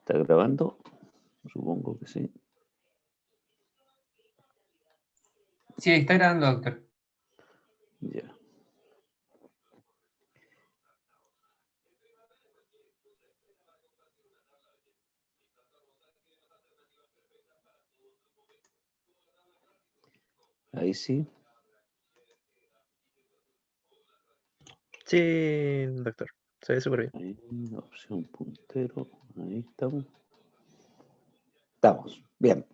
¿Está grabando? Supongo que sí. Sí, está grabando, doctor. Ya. Ahí sí. Sí, doctor. Se ve súper bien. Ahí, opción puntero. Ahí estamos. Estamos. Bien.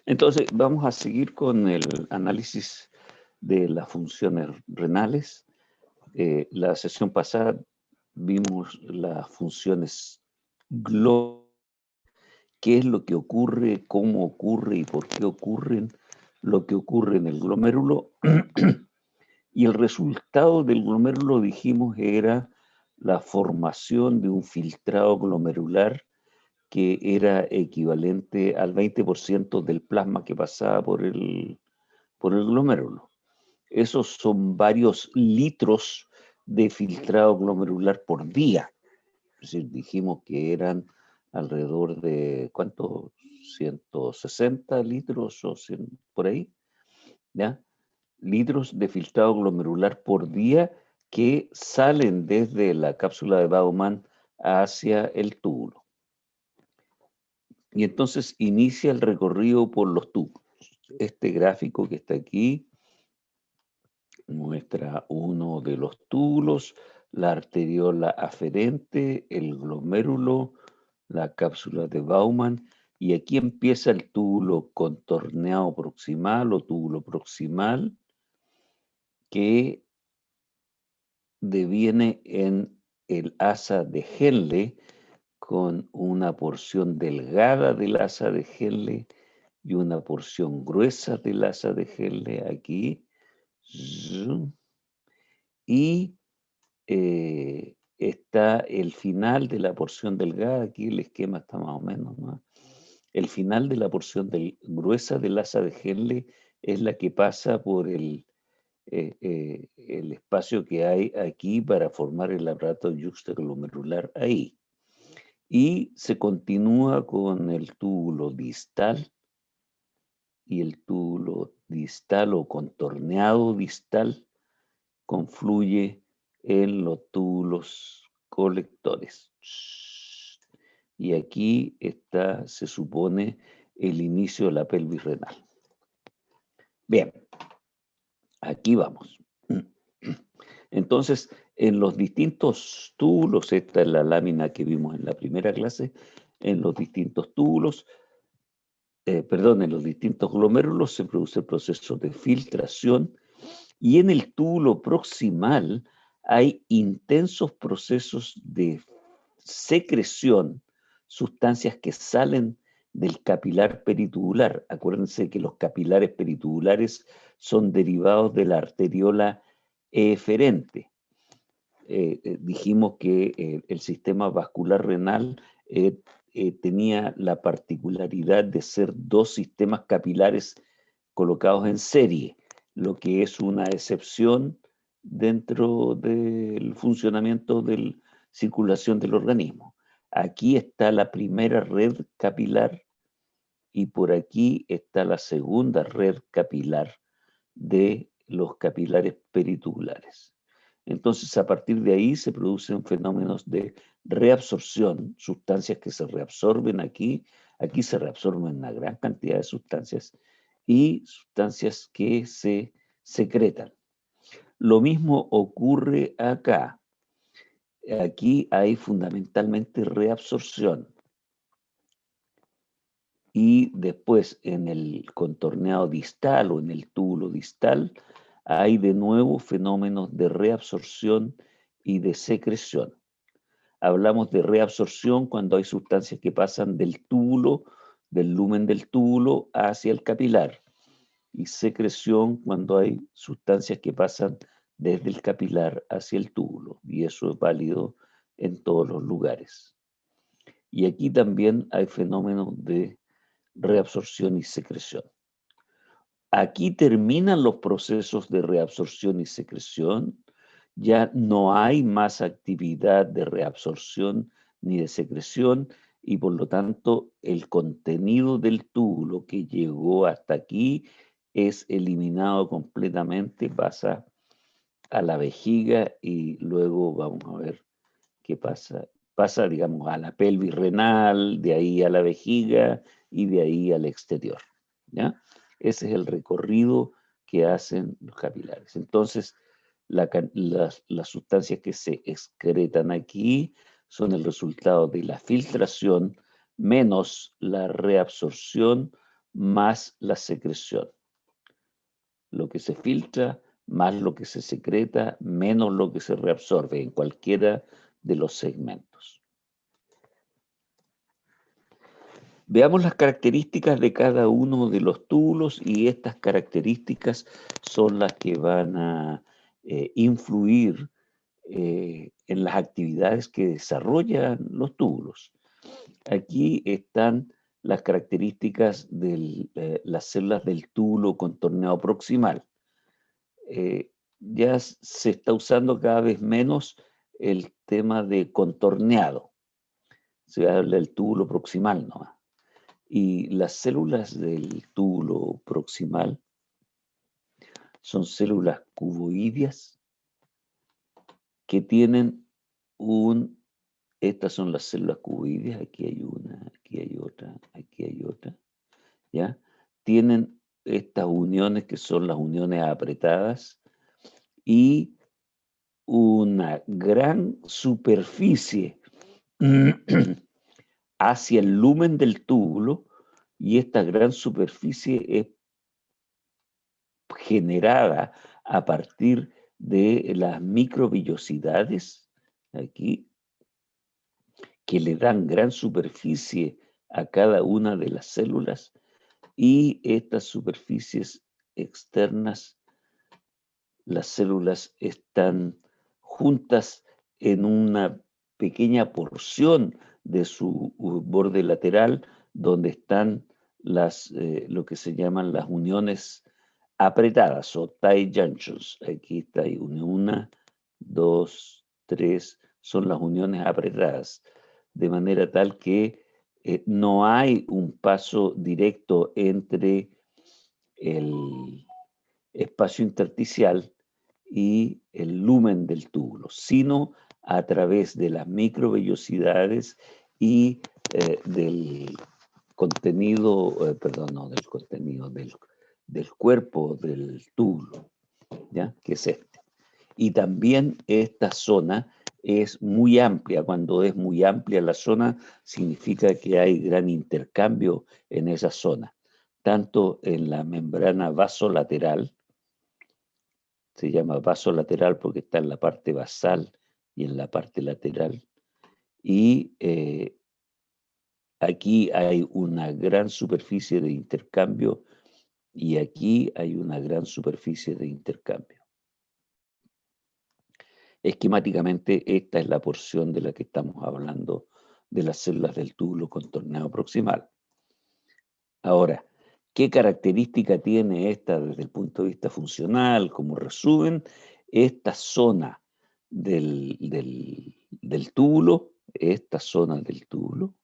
Entonces, vamos a seguir con el análisis de las funciones renales. La sesión pasada vimos las funciones globales, qué es lo que ocurre, cómo ocurre y por qué ocurren, lo que ocurre en el glomérulo. Y el resultado del glomérulo, dijimos, era la formación de un filtrado glomerular que era equivalente al 20% del plasma que pasaba por el glomérulo. Esos son varios litros de filtrado glomerular por día. Es decir, dijimos que eran alrededor de, ¿cuánto? 160 litros o 100, por ahí, ¿ya? Litros de filtrado glomerular por día que salen desde la cápsula de Bowman hacia el túbulo. Y entonces inicia el recorrido por los túbulos. Este gráfico que está aquí muestra uno de los túbulos, la arteriola aferente, el glomérulo, la cápsula de Bowman, y aquí empieza el túbulo contorneado proximal o túbulo proximal, que deviene en el asa de Henle con una porción delgada del asa de Henle y una porción gruesa del asa de Henle aquí. Y está el final de la porción delgada, aquí el esquema está más o menos, ¿no? El final de la porción gruesa del asa de Henle es la que pasa por el espacio que hay aquí para formar el aparato yuxtaglomerular ahí. Y se continúa con el túbulo distal, y el túbulo distal o contorneado distal confluye en los túbulos colectores. Y aquí está, se supone, el inicio de la pelvis renal. Bien, aquí vamos. Entonces, en los distintos túbulos, esta es la lámina que vimos en la primera clase, en los distintos túbulos, en los distintos glomérulos se produce el proceso de filtración y en el túbulo proximal hay intensos procesos de secreción, sustancias que salen del capilar peritubular. Acuérdense que los capilares peritubulares son derivados de la arteriola eferente. Dijimos que el sistema vascular renal tenía la particularidad de ser dos sistemas capilares colocados en serie, lo que es una excepción dentro del funcionamiento de la circulación del organismo. Aquí está la primera red capilar y por aquí está la segunda red capilar de los capilares peritubulares. Entonces, a partir de ahí se producen fenómenos de reabsorción, sustancias que se reabsorben aquí se reabsorben una gran cantidad de sustancias y sustancias que se secretan. Lo mismo ocurre acá. Aquí hay fundamentalmente reabsorción. Y después en el contorneado distal o en el túbulo distal hay de nuevo fenómenos de reabsorción y de secreción. Hablamos de reabsorción cuando hay sustancias que pasan del túbulo, del lumen del túbulo hacia el capilar. Y secreción cuando hay sustancias que pasan desde el capilar hacia el túbulo. Y eso es válido en todos los lugares. Y aquí también hay fenómenos de reabsorción y secreción. Aquí terminan los procesos de reabsorción y secreción. Ya no hay más actividad de reabsorción ni de secreción, y por lo tanto el contenido del túbulo que llegó hasta aquí es eliminado completamente, pasa a la vejiga y luego vamos a ver qué pasa. Pasa, digamos, a la pelvis renal, de ahí a la vejiga y de ahí al exterior, ¿ya? Ese es el recorrido que hacen los capilares. Entonces, las sustancias que se excretan aquí son el resultado de la filtración menos la reabsorción más la secreción. Lo que se filtra más lo que se secreta menos lo que se reabsorbe en cualquiera de los segmentos. Veamos las características de cada uno de los túbulos y estas características son las que van a influir en las actividades que desarrollan los túbulos. Aquí están las características de las células del túbulo contorneado proximal. Ya se está usando cada vez menos el tema de contorneado. Se habla del túbulo proximal nomás. Y las células del túbulo proximal son células cuboideas que tienen estas son las células cuboideas, aquí hay una, aquí hay otra, aquí hay otra, ¿ya? Tienen estas uniones que son las uniones apretadas y una gran superficie hacia el lumen del túbulo, y esta gran superficie es generada a partir de las microvillosidades aquí, que le dan gran superficie a cada una de las células, y estas superficies externas, las células están juntas en una pequeña porción de su borde lateral, donde están lo que se llaman las uniones apretadas o tight junctions. Aquí está una, dos, tres, son las uniones apretadas, de manera tal que no hay un paso directo entre el espacio intersticial y el lumen del túbulo, sino a través de las microvellosidades y del contenido, del cuerpo del túbulo, ¿ya? Que es este. Y también esta zona es muy amplia. Cuando es muy amplia la zona, significa que hay gran intercambio en esa zona, tanto en la membrana vasolateral, se llama vasolateral porque está en la parte basal y en la parte lateral, y aquí hay una gran superficie de intercambio y aquí hay una gran superficie de intercambio. Esquemáticamente, esta es la porción de la que estamos hablando de las células del túbulo contorneado proximal. Ahora, ¿qué característica tiene esta desde el punto de vista funcional? Como resumen, esta zona del túbulo, esta zona del túbulo,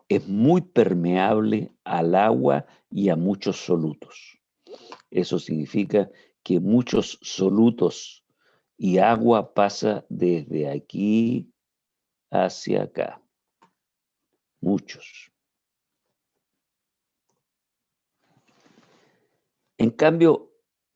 es muy permeable al agua y a muchos solutos. Eso significa que muchos solutos y agua pasa desde aquí hacia acá. Muchos. En cambio,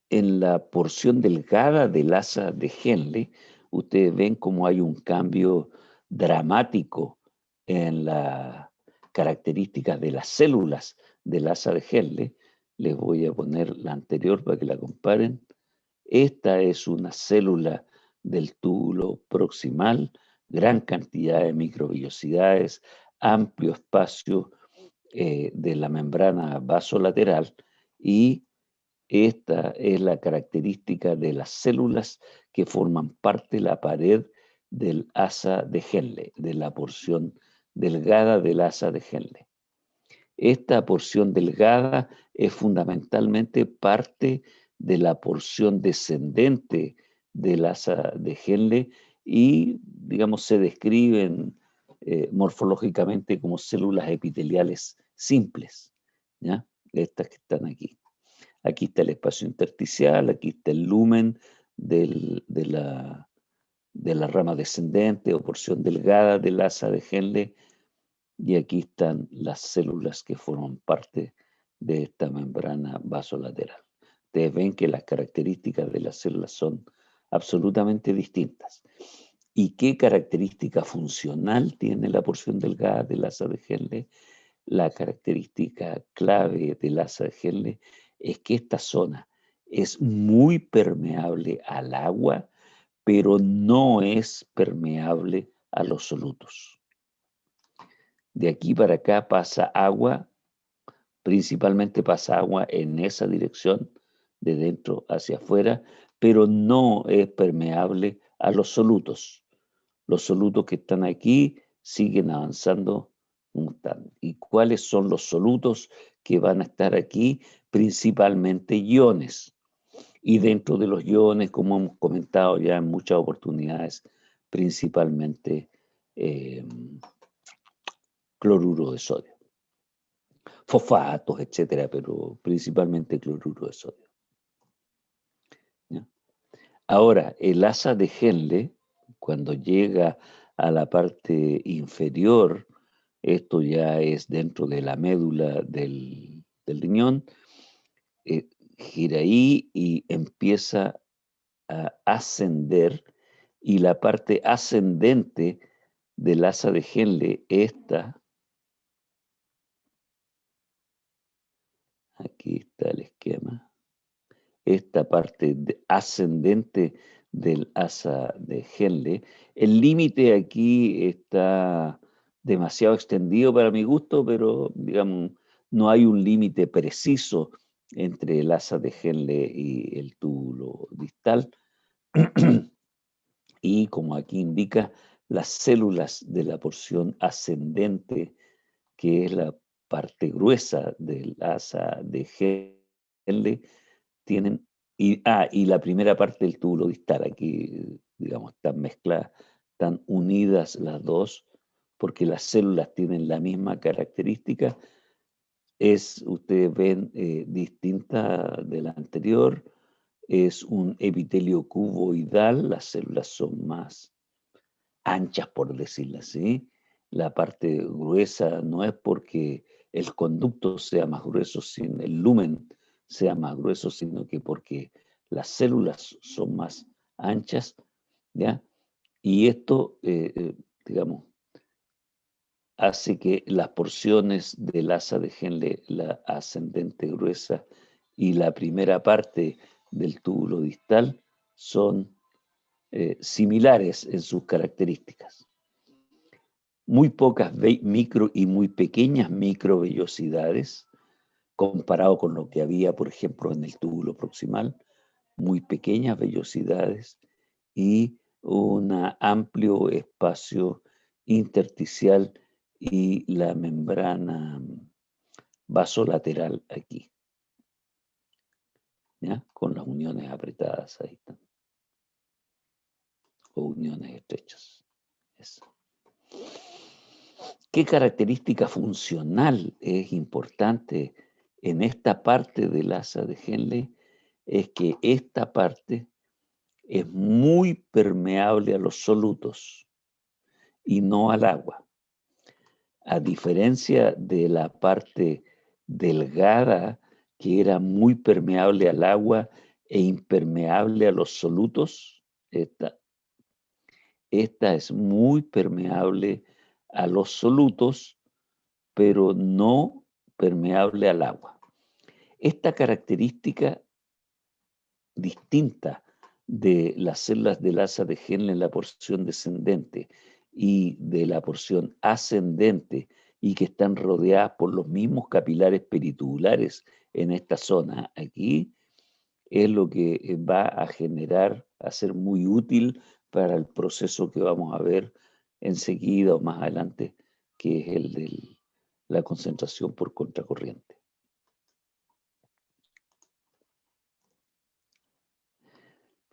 en la porción delgada del asa de Henle, ustedes ven cómo hay un cambio dramático en las características de las células del asa de Henle. Les voy a poner la anterior para que la comparen. Esta es una célula del túbulo proximal, gran cantidad de microvellosidades, amplio espacio de la membrana vasolateral, y esta es la característica de las células que forman parte de la pared del asa de Henle, de la porción delgada del asa de Henle. Esta porción delgada es fundamentalmente parte de la porción descendente del asa de Henle y, digamos, se describen morfológicamente como células epiteliales simples, ¿ya? Estas que están aquí. Aquí está el espacio intersticial, aquí está el lumen de la rama descendente o porción delgada del asa de Henle, y aquí están las células que forman parte de esta membrana vasolateral. Ustedes ven que las características de las células son absolutamente distintas. ¿Y qué característica funcional tiene la porción delgada del asa de Henle? La característica clave del asa de Henle es que esta zona es muy permeable al agua, pero no es permeable a los solutos. De aquí para acá pasa agua, principalmente pasa agua en esa dirección, de dentro hacia afuera, pero no es permeable a los solutos. Los solutos que están aquí siguen avanzando como están. ¿Y cuáles son los solutos que van a estar aquí? Principalmente iones. Y dentro de los iones, como hemos comentado ya en muchas oportunidades, principalmente cloruro de sodio. Fosfatos, etcétera, pero principalmente cloruro de sodio. ¿Ya? Ahora, el asa de Henle, cuando llega a la parte inferior, esto ya es dentro de la médula del riñón, gira ahí y empieza a ascender, y la parte ascendente del asa de Henle, aquí está el esquema, esta parte ascendente del asa de Henle. El límite aquí está demasiado extendido para mi gusto, pero digamos, no hay un límite preciso entre el asa de Henle y el túbulo distal. Y como aquí indica, las células de la porción ascendente, que es la parte gruesa del asa de Henle, tienen, y la primera parte del túbulo distal, aquí, digamos, están mezcladas, están unidas las dos, porque las células tienen la misma característica. Ustedes ven, distinta de la anterior, es un epitelio cuboidal, las células son más anchas, por decirlo así. La parte gruesa no es porque el conducto sea más grueso, sin el lumen sea más grueso, sino que porque las células son más anchas, ¿ya? Y esto, digamos, hace que las porciones del asa de Henle, la ascendente gruesa y la primera parte del túbulo distal, son similares en sus características. Muy pocas micro y muy pequeñas microvellosidades, comparado con lo que había, por ejemplo, en el túbulo proximal, muy pequeñas vellosidades y un amplio espacio intersticial y la membrana vasolateral aquí, ¿ya? Con las uniones apretadas ahí están, o uniones estrechas. Eso. ¿Qué característica funcional es importante en esta parte del asa de Henle? Es que esta parte es muy permeable a los solutos y no al agua. A diferencia de la parte delgada, que era muy permeable al agua e impermeable a los solutos, esta es muy permeable a los solutos, pero no permeable al agua. Esta característica distinta de las células del asa de Henle en la porción descendente y de la porción ascendente, y que están rodeadas por los mismos capilares peritubulares en esta zona aquí, es lo que va a generar, a ser muy útil para el proceso que vamos a ver enseguida o más adelante, que es el de la concentración por contracorriente.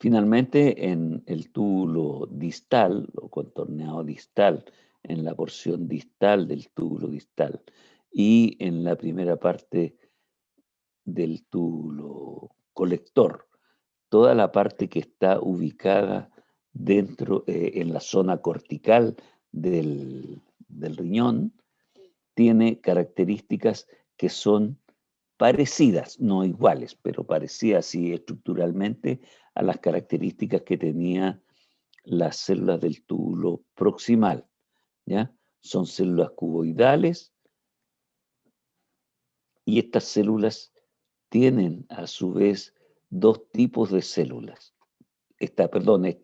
Finalmente, en el túbulo distal o contorneado distal, en la porción distal del túbulo distal y en la primera parte del túbulo colector, toda la parte que está ubicada dentro, en la zona cortical del riñón, tiene características que son parecidas, no iguales, pero parecidas sí estructuralmente a las características que tenía las células del túbulo proximal, ¿ya? Son células cuboidales y estas células tienen a su vez dos tipos de células. Esta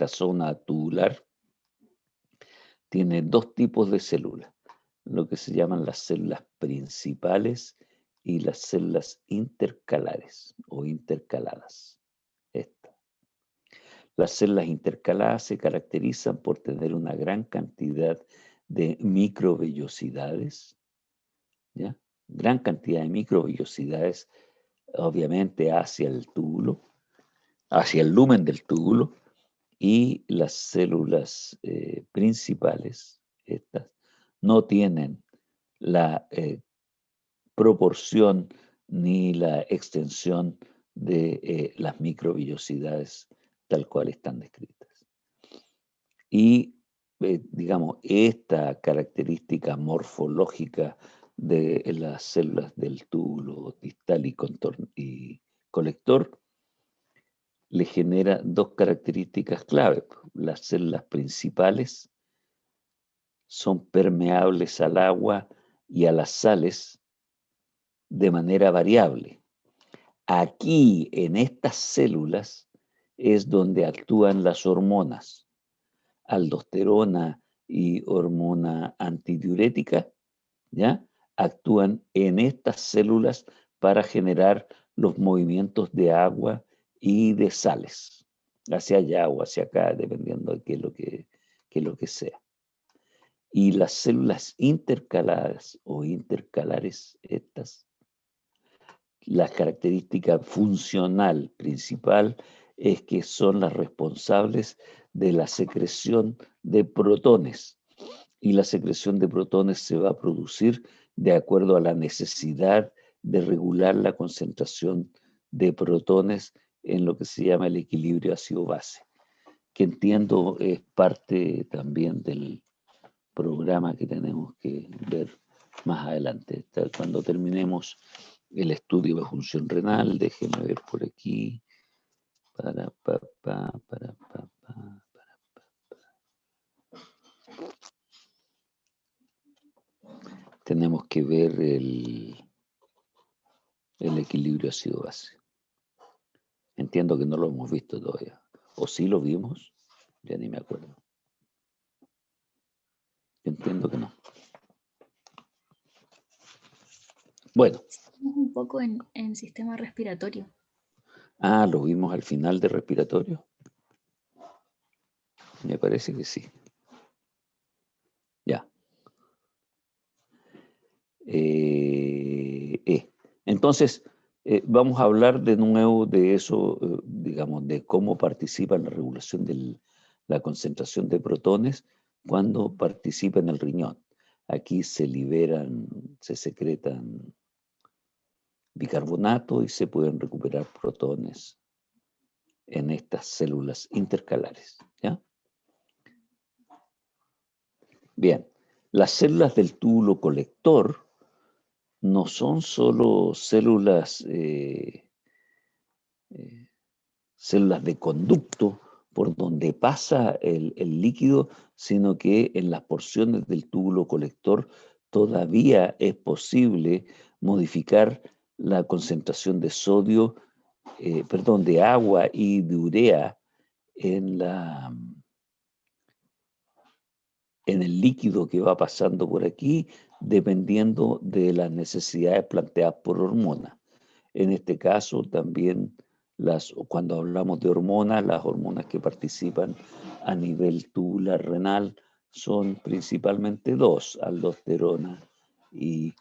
zona tubular tiene dos tipos de células, lo que se llaman las células principales y las células intercalares o intercaladas. Las células intercaladas se caracterizan por tener una gran cantidad de microvellosidades, ¿ya? Gran cantidad de microvellosidades, obviamente hacia el túbulo, hacia el lumen del túbulo, y las células principales, estas, no tienen la proporción ni la extensión de las microvellosidades tal cual están descritas. Y, digamos, esta característica morfológica de las células del túbulo distal y colector le genera dos características clave. Las células principales son permeables al agua y a las sales de manera variable. Aquí, en estas células, es donde actúan las hormonas, aldosterona y hormona antidiurética, ¿ya? Actúan en estas células para generar los movimientos de agua y de sales, hacia allá o hacia acá, dependiendo de qué es lo que sea. Y las células intercaladas o intercalares, estas, la característica funcional principal es que son las responsables de la secreción de protones. Y la secreción de protones se va a producir de acuerdo a la necesidad de regular la concentración de protones en lo que se llama el equilibrio ácido-base, que entiendo es parte también del programa que tenemos que ver más adelante. Cuando terminemos el estudio de función renal, déjenme ver por aquí. Tenemos que ver el equilibrio ácido-base. Entiendo que no lo hemos visto todavía. ¿O sí lo vimos? Ya ni me acuerdo. Entiendo que no. Bueno. Un poco en sistema respiratorio. Ah, ¿lo vimos al final de respiratorio? Me parece que sí. Ya. Entonces, vamos a hablar de nuevo de eso, digamos, de cómo participa en la regulación de la concentración de protones cuando participa en el riñón. Aquí se secretan bicarbonato y se pueden recuperar protones en estas células intercalares, ¿ya? Bien, las células del túbulo colector no son solo células, células de conducto por donde pasa el líquido, sino que en las porciones del túbulo colector todavía es posible modificar la concentración de sodio, de agua y de urea en el líquido que va pasando por aquí, dependiendo de las necesidades planteadas por hormonas. En este caso también, cuando hablamos de hormonas, las hormonas que participan a nivel tubular renal son principalmente dos, aldosterona y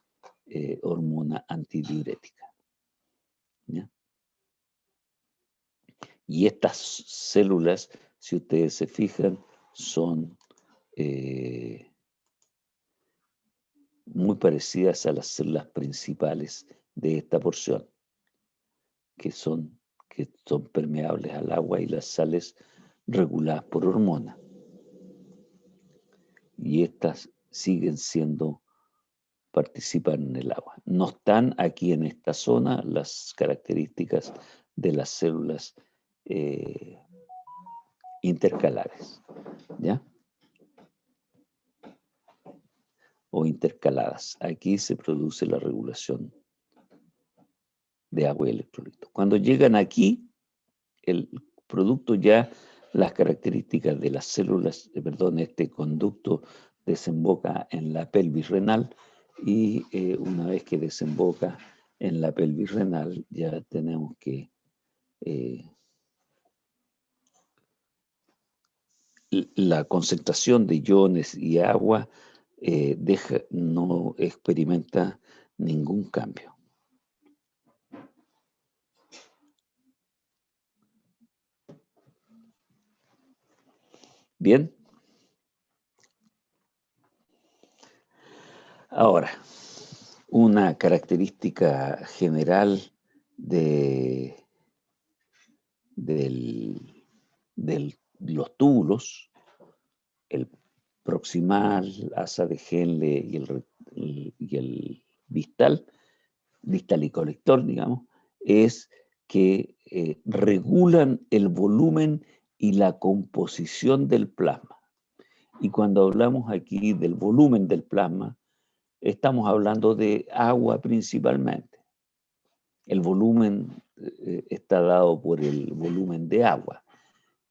hormona antidiurética. ¿Ya? Y estas células, si ustedes se fijan, son muy parecidas a las células principales de esta porción, que son permeables al agua y las sales reguladas por hormona. Y estas siguen participan en el agua. No están aquí en esta zona las características de las células intercalares, ¿ya? O intercaladas. Aquí se produce la regulación de agua y electrolitos. Cuando llegan aquí, el producto ya, las características de las células, este conducto desemboca en la pelvis renal y una vez que desemboca en la pelvis renal ya tenemos que la concentración de iones y agua no experimenta ningún cambio. Bien. Ahora, una característica general de los túbulos, el proximal, asa de Henle y el distal y colector, digamos, es que regulan el volumen y la composición del plasma. Y cuando hablamos aquí del volumen del plasma, estamos hablando de agua principalmente. El volumen está dado por el volumen de agua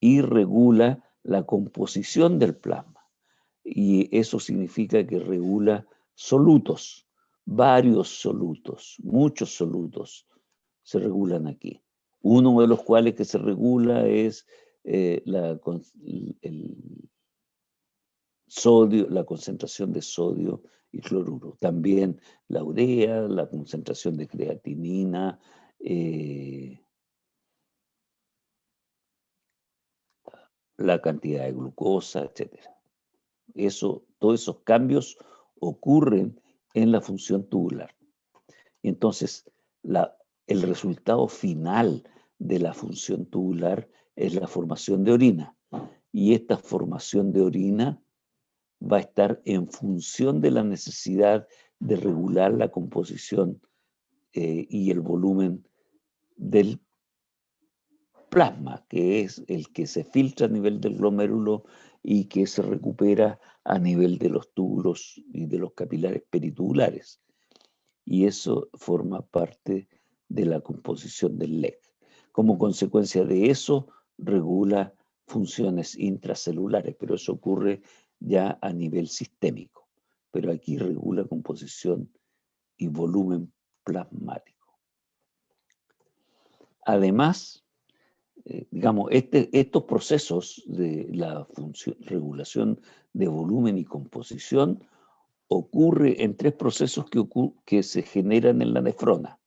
y regula la composición del plasma. Y eso significa que regula solutos, varios solutos, muchos solutos se regulan aquí. Uno de los cuales que se regula es el sodio, la concentración de sodio y cloruro. También la urea, la concentración de creatinina, la cantidad de glucosa, etc. Todos esos cambios ocurren en la función tubular. Entonces, el resultado final de la función tubular es la formación de orina. Y esta formación de orina va a estar en función de la necesidad de regular la composición y el volumen del plasma, que es el que se filtra a nivel del glomérulo y que se recupera a nivel de los túbulos y de los capilares peritubulares. Y eso forma parte de la composición del LEC. Como consecuencia de eso, regula funciones intracelulares, pero eso ocurre ya a nivel sistémico. Pero aquí regula composición y volumen plasmático. Además, digamos, estos procesos de la regulación de volumen y composición ocurre en tres procesos que se generan en la nefrona.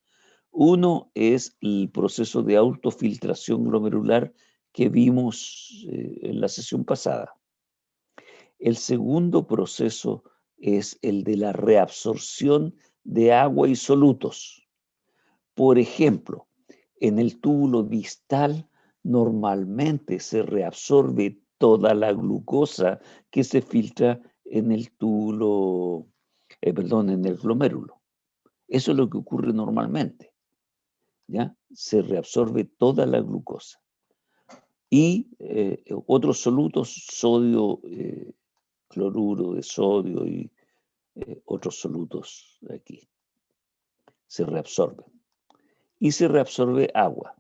Uno es el proceso de autofiltración glomerular que vimos en la sesión pasada. El segundo proceso es el de la reabsorción de agua y solutos. Por ejemplo, en el túbulo distal normalmente se reabsorbe toda la glucosa que se filtra en el túbulo, en el glomérulo. Eso es lo que ocurre normalmente. ¿Ya? Se reabsorbe toda la glucosa. Y otros solutos, sodio, cloruro de sodio y otros solutos aquí, se reabsorben. Y se reabsorbe agua.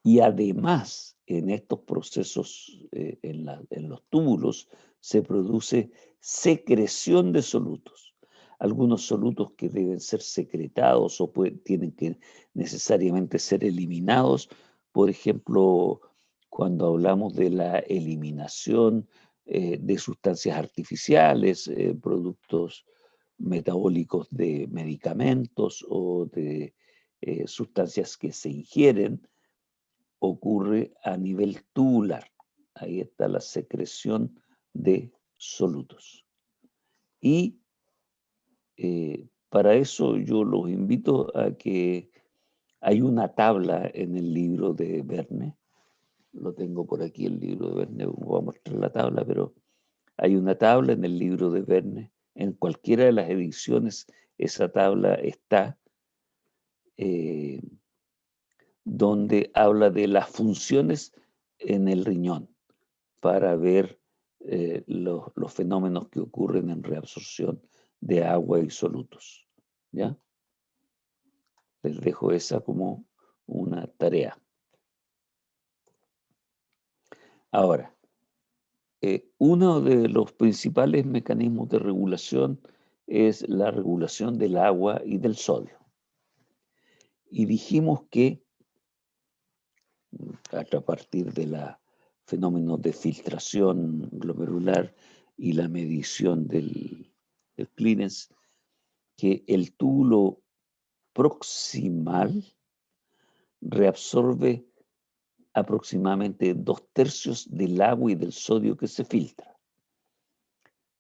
Y además, en estos procesos, en los túbulos, se produce secreción de solutos. Algunos solutos que deben ser secretados o tienen que necesariamente ser eliminados. Por ejemplo, cuando hablamos de la eliminación de sustancias artificiales, productos metabólicos de medicamentos o de sustancias que se ingieren ocurre a nivel tubular. Ahí está la secreción de solutos. Y para eso yo los invito a que hay una tabla en el libro de Verne. Lo tengo por aquí, el libro de Verne. Voy a mostrar la tabla, pero hay una tabla en el libro de Verne. En cualquiera de las ediciones esa tabla está, donde habla de las funciones en el riñón para ver los fenómenos que ocurren en reabsorción de agua y solutos. ¿Ya? Les dejo esa como una tarea. Ahora, uno de los principales mecanismos de regulación es la regulación del agua y del sodio. Y dijimos que a partir de los fenómenos de filtración glomerular y la medición del clearance, que el túbulo proximal reabsorbe aproximadamente 2/3 del agua y del sodio que se filtra.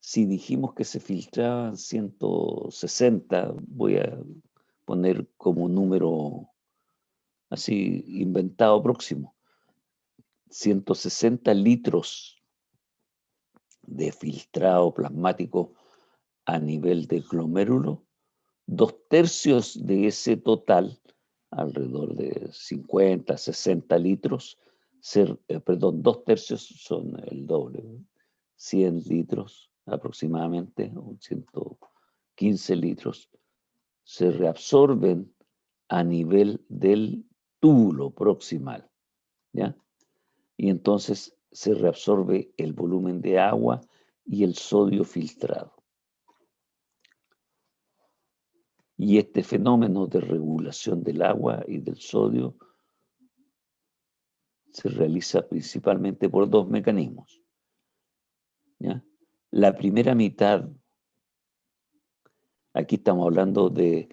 Si dijimos que se filtraban 160, voy a poner como número así inventado próximo, 160 litros de filtrado plasmático a nivel de glomérulo, 2/3 de ese total, alrededor de 50, 60 litros, 2/3 son el doble, 100 litros aproximadamente, o 115 litros, se reabsorben a nivel del túbulo proximal, ¿ya? Y entonces se reabsorbe el volumen de agua y el sodio filtrado. Y este fenómeno de regulación del agua y del sodio se realiza principalmente por dos mecanismos, ¿ya? La primera mitad, aquí estamos hablando de,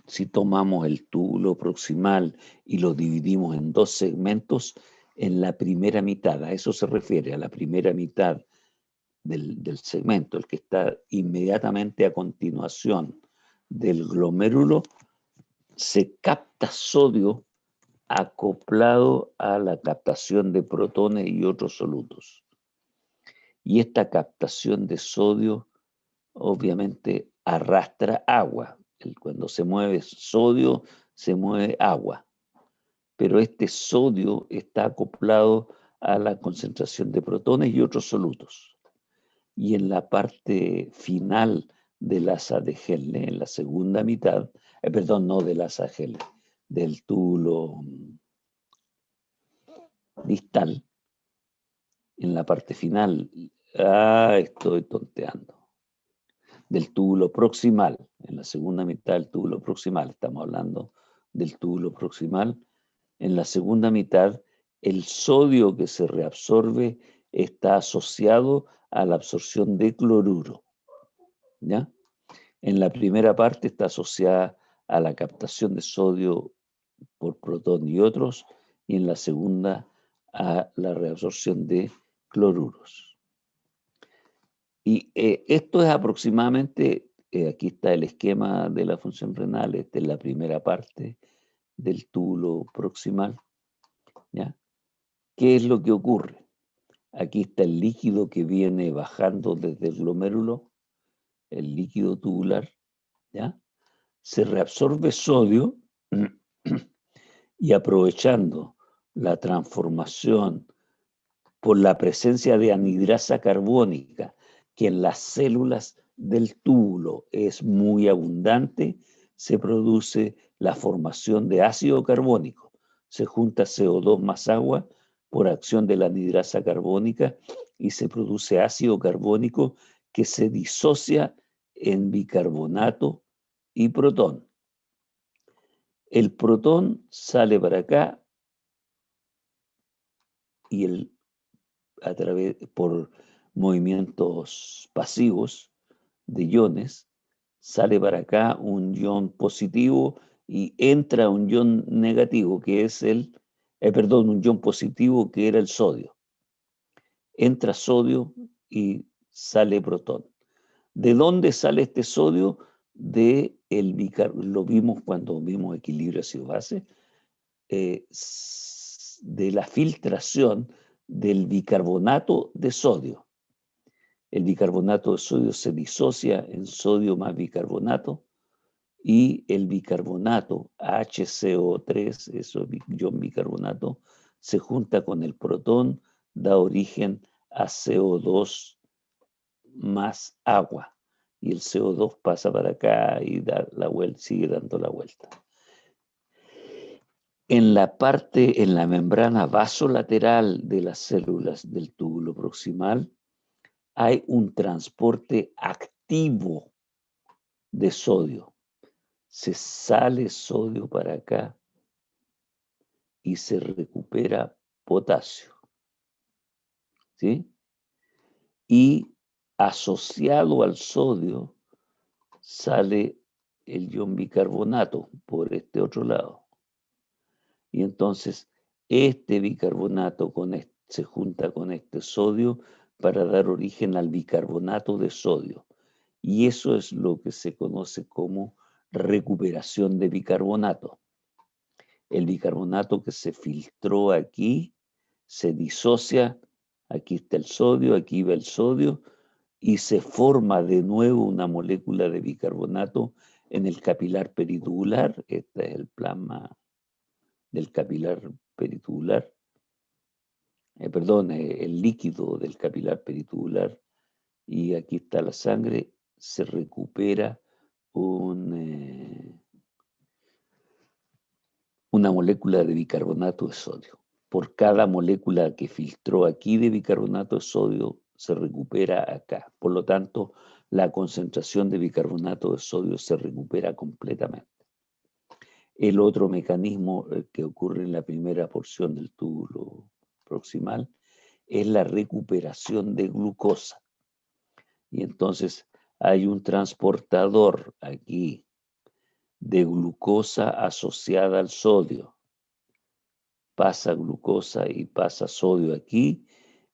si tomamos el túbulo proximal y lo dividimos en dos segmentos, en la primera mitad, a eso se refiere, a la primera mitad del segmento, el que está inmediatamente a continuación del glomérulo, se capta sodio acoplado a la captación de protones y otros solutos. Y esta captación de sodio obviamente arrastra agua. Cuando se mueve sodio, se mueve agua. Pero este sodio está acoplado a la concentración de protones y otros solutos. Y en la parte final del asa de Henle, en la segunda mitad, perdón, no del asa de Henle, del túbulo distal, en la parte final, estoy tonteando, del túbulo proximal, en la segunda mitad del túbulo proximal, estamos hablando del túbulo proximal, en la segunda mitad, el sodio que se reabsorbe está asociado a la absorción de cloruro, ¿ya? En la primera parte está asociada a la captación de sodio por protón y otros, y en la segunda a la reabsorción de cloruros. Y esto es aproximadamente, aquí está el esquema de la función renal, esta es la primera parte del túbulo proximal, ¿ya? ¿Qué es lo que ocurre? Aquí está el líquido que viene bajando desde el glomérulo, el líquido tubular, ¿ya? Se reabsorbe sodio y aprovechando la transformación por la presencia de anhidrasa carbónica, que en las células del túbulo es muy abundante, se produce la formación de ácido carbónico. Se junta CO2 más agua por acción de la anhidrasa carbónica y se produce ácido carbónico que se disocia en bicarbonato y protón. El protón sale para acá y a través por movimientos pasivos de iones, sale para acá un ion positivo y entra un ion negativo, que es el un ion positivo que era el sodio. Entra sodio y sale protón. ¿De dónde sale este sodio? Lo vimos cuando vimos equilibrio ácido-base, de la filtración del bicarbonato de sodio. El bicarbonato de sodio se disocia en sodio más bicarbonato y el bicarbonato HCO3, eso es ion bicarbonato, se junta con el protón, da origen a CO2 más agua. Y el CO2 pasa para acá y da la vuelta, sigue dando la vuelta. En la membrana vasolateral de las células del túbulo proximal, hay un transporte activo de sodio. Se sale sodio para acá y se recupera potasio. ¿Sí? Y asociado al sodio sale el ion bicarbonato por este otro lado. Y entonces este bicarbonato se junta con este sodio para dar origen al bicarbonato de sodio. Y eso es lo que se conoce como recuperación de bicarbonato. El bicarbonato que se filtró aquí se disocia, aquí está el sodio, aquí va el sodio, y se forma de nuevo una molécula de bicarbonato en el capilar peritubular. Este es el plasma del capilar peritubular, el líquido del capilar peritubular, y aquí está la sangre. Se recupera una molécula de bicarbonato de sodio. Por cada molécula que filtró aquí de bicarbonato de sodio, se recupera acá. Por lo tanto, la concentración de bicarbonato de sodio se recupera completamente. El otro mecanismo que ocurre en la primera porción del túbulo proximal es la recuperación de glucosa. Y entonces hay un transportador aquí de glucosa asociada al sodio. Pasa glucosa y pasa sodio aquí,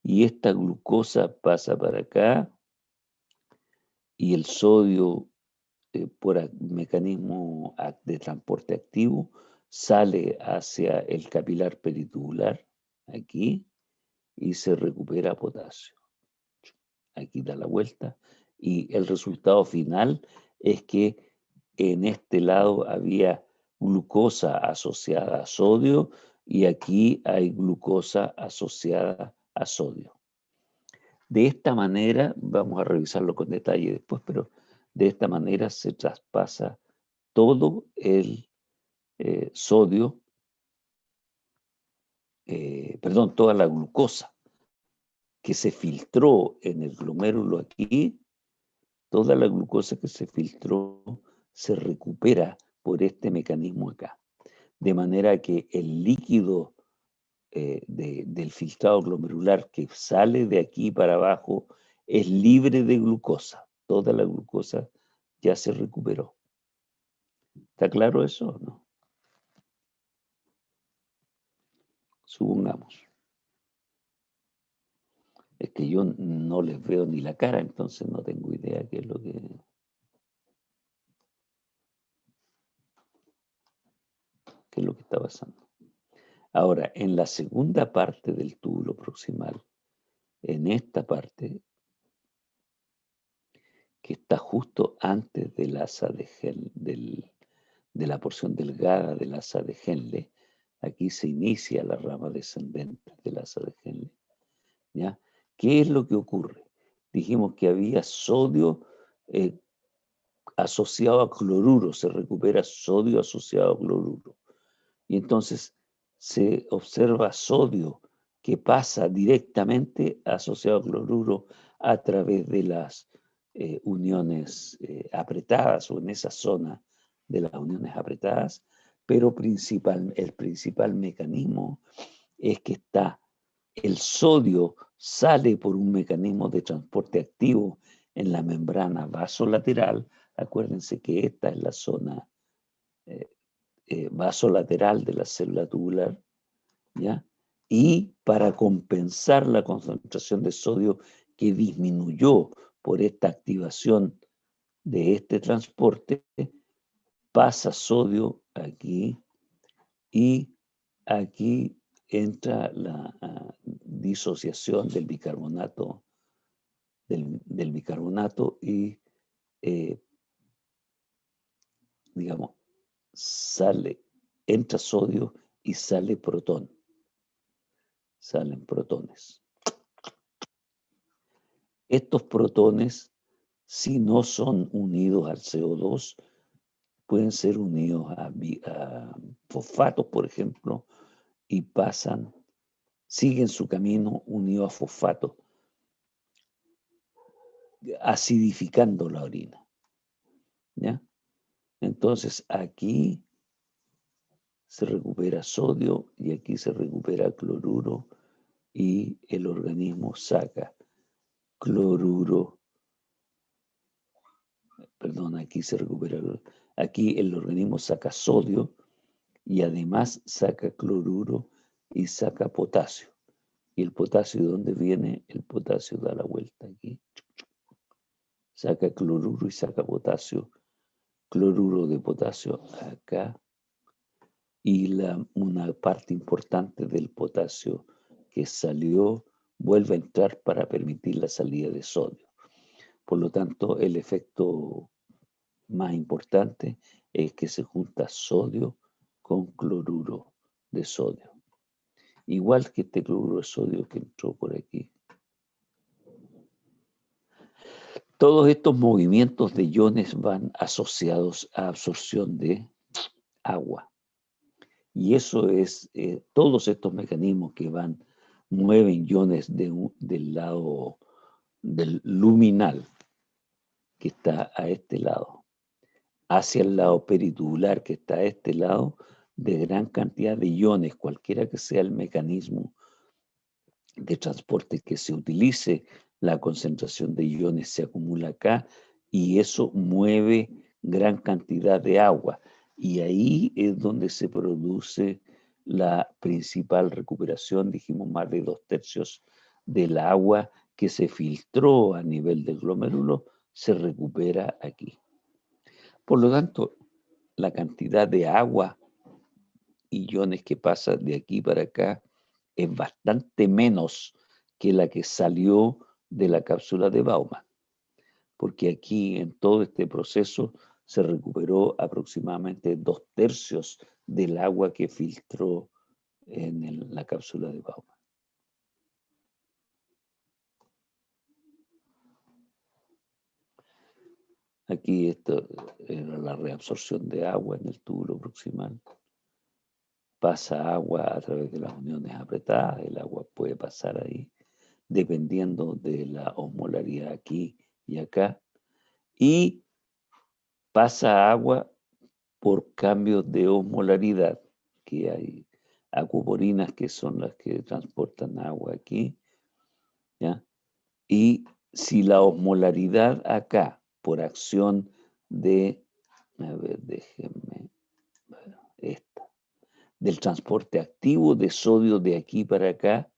y esta glucosa pasa para acá, y el sodio, por mecanismo de transporte activo, sale hacia el capilar peritubular, aquí, y se recupera potasio. Aquí da la vuelta, y el resultado final es que en este lado había glucosa asociada a sodio, y aquí hay glucosa asociada a sodio. De esta manera, vamos a revisarlo con detalle después, pero de esta manera se traspasa todo el sodio, toda la glucosa que se filtró en el glomérulo aquí. Toda la glucosa que se filtró se recupera por este mecanismo acá. De manera que el líquido del filtrado glomerular que sale de aquí para abajo es libre de glucosa. Toda la glucosa ya se recuperó. ¿Está claro eso o no? Supongamos. Es que yo no les veo ni la cara, entonces no tengo idea qué es lo que está pasando. Ahora, en la segunda parte del túbulo proximal, en esta parte, que está justo antes del asa de la porción delgada del asa de Henle, aquí se inicia la rama descendente del asa de Henle. ¿Ya? ¿Qué es lo que ocurre? Dijimos que había sodio asociado a cloruro, se recupera sodio asociado a cloruro. Y entonces se observa sodio que pasa directamente asociado a cloruro a través de las uniones apretadas, o en esa zona de las uniones apretadas, pero el principal mecanismo es que el sodio sale por un mecanismo de transporte activo en la membrana vasolateral. Acuérdense que esta es la zona vasolateral de la célula tubular, ¿ya? Y para compensar la concentración de sodio que disminuyó por esta activación de este transporte, pasa sodio aquí y aquí entra la disociación del bicarbonato, del bicarbonato y, digamos, entra sodio y sale protón. Salen protones. Estos protones, si no son unidos al CO2, pueden ser unidos a fosfatos, por ejemplo, y siguen su camino unidos a fosfato, acidificando la orina. ¿Ya? Entonces aquí se recupera sodio y aquí se recupera cloruro y el organismo saca cloruro. Perdón, aquí el organismo saca sodio y además saca cloruro y saca potasio. ¿Y el potasio de dónde viene? El potasio da la vuelta aquí. Saca cloruro y saca potasio. Cloruro de potasio acá. Y una parte importante del potasio que salió vuelve a entrar para permitir la salida de sodio. Por lo tanto, el efecto más importante es que se junta sodio con cloruro de sodio. Igual que este cloruro de sodio que entró por aquí. Todos estos movimientos de iones van asociados a absorción de agua. Y eso es, todos estos mecanismos que mueven iones del lado del luminal, que está a este lado, hacia el lado peritubular, que está a este lado, de gran cantidad de iones, cualquiera que sea el mecanismo de transporte que se utilice, la concentración de iones se acumula acá y eso mueve gran cantidad de agua. Y ahí es donde se produce la principal recuperación, dijimos más de 2/3 del agua que se filtró a nivel del glomérulo, se recupera aquí. Por lo tanto, la cantidad de agua y iones que pasa de aquí para acá es bastante menos que la que salió de la cápsula de Baumann, porque aquí en todo este proceso se recuperó aproximadamente 2/3 del agua que filtró en la cápsula de Baumann. Aquí esto era la reabsorción de agua en el túbulo proximal. Pasa agua a través de las uniones apretadas, el agua puede pasar ahí, dependiendo de la osmolaridad aquí y acá. Y pasa agua por cambios de osmolaridad, que hay acuoporinas que son las que transportan agua aquí, ¿ya? Y si la osmolaridad acá, por acción de, a ver, déjenme, del transporte activo de sodio de aquí para acá,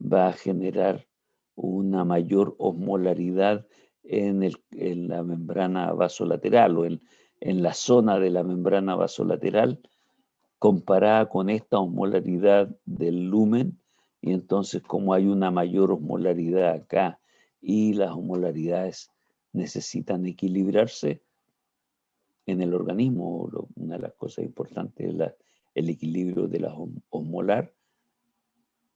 va a generar una mayor osmolaridad en la membrana vasolateral o en la zona de la membrana vasolateral comparada con esta osmolaridad del lumen. Y entonces, como hay una mayor osmolaridad acá y las osmolaridades necesitan equilibrarse en el organismo, una de las cosas importantes es el equilibrio de la osmolar,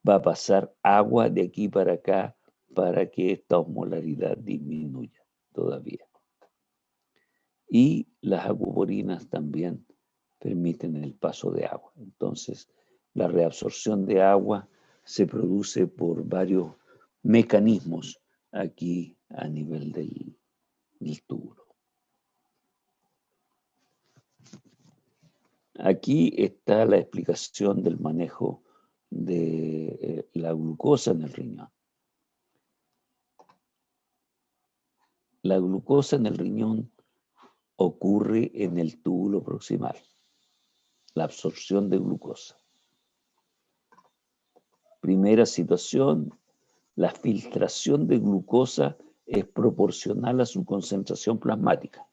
va a pasar agua de aquí para acá para que esta osmolaridad disminuya todavía. Y las acuoporinas también permiten el paso de agua. Entonces, la reabsorción de agua se produce por varios mecanismos aquí a nivel del túbulo. Aquí está la explicación del manejo de la glucosa en el riñón. La glucosa en el riñón ocurre en el túbulo proximal, la absorción de glucosa. Primera situación, la filtración de glucosa es proporcional a su concentración plasmática.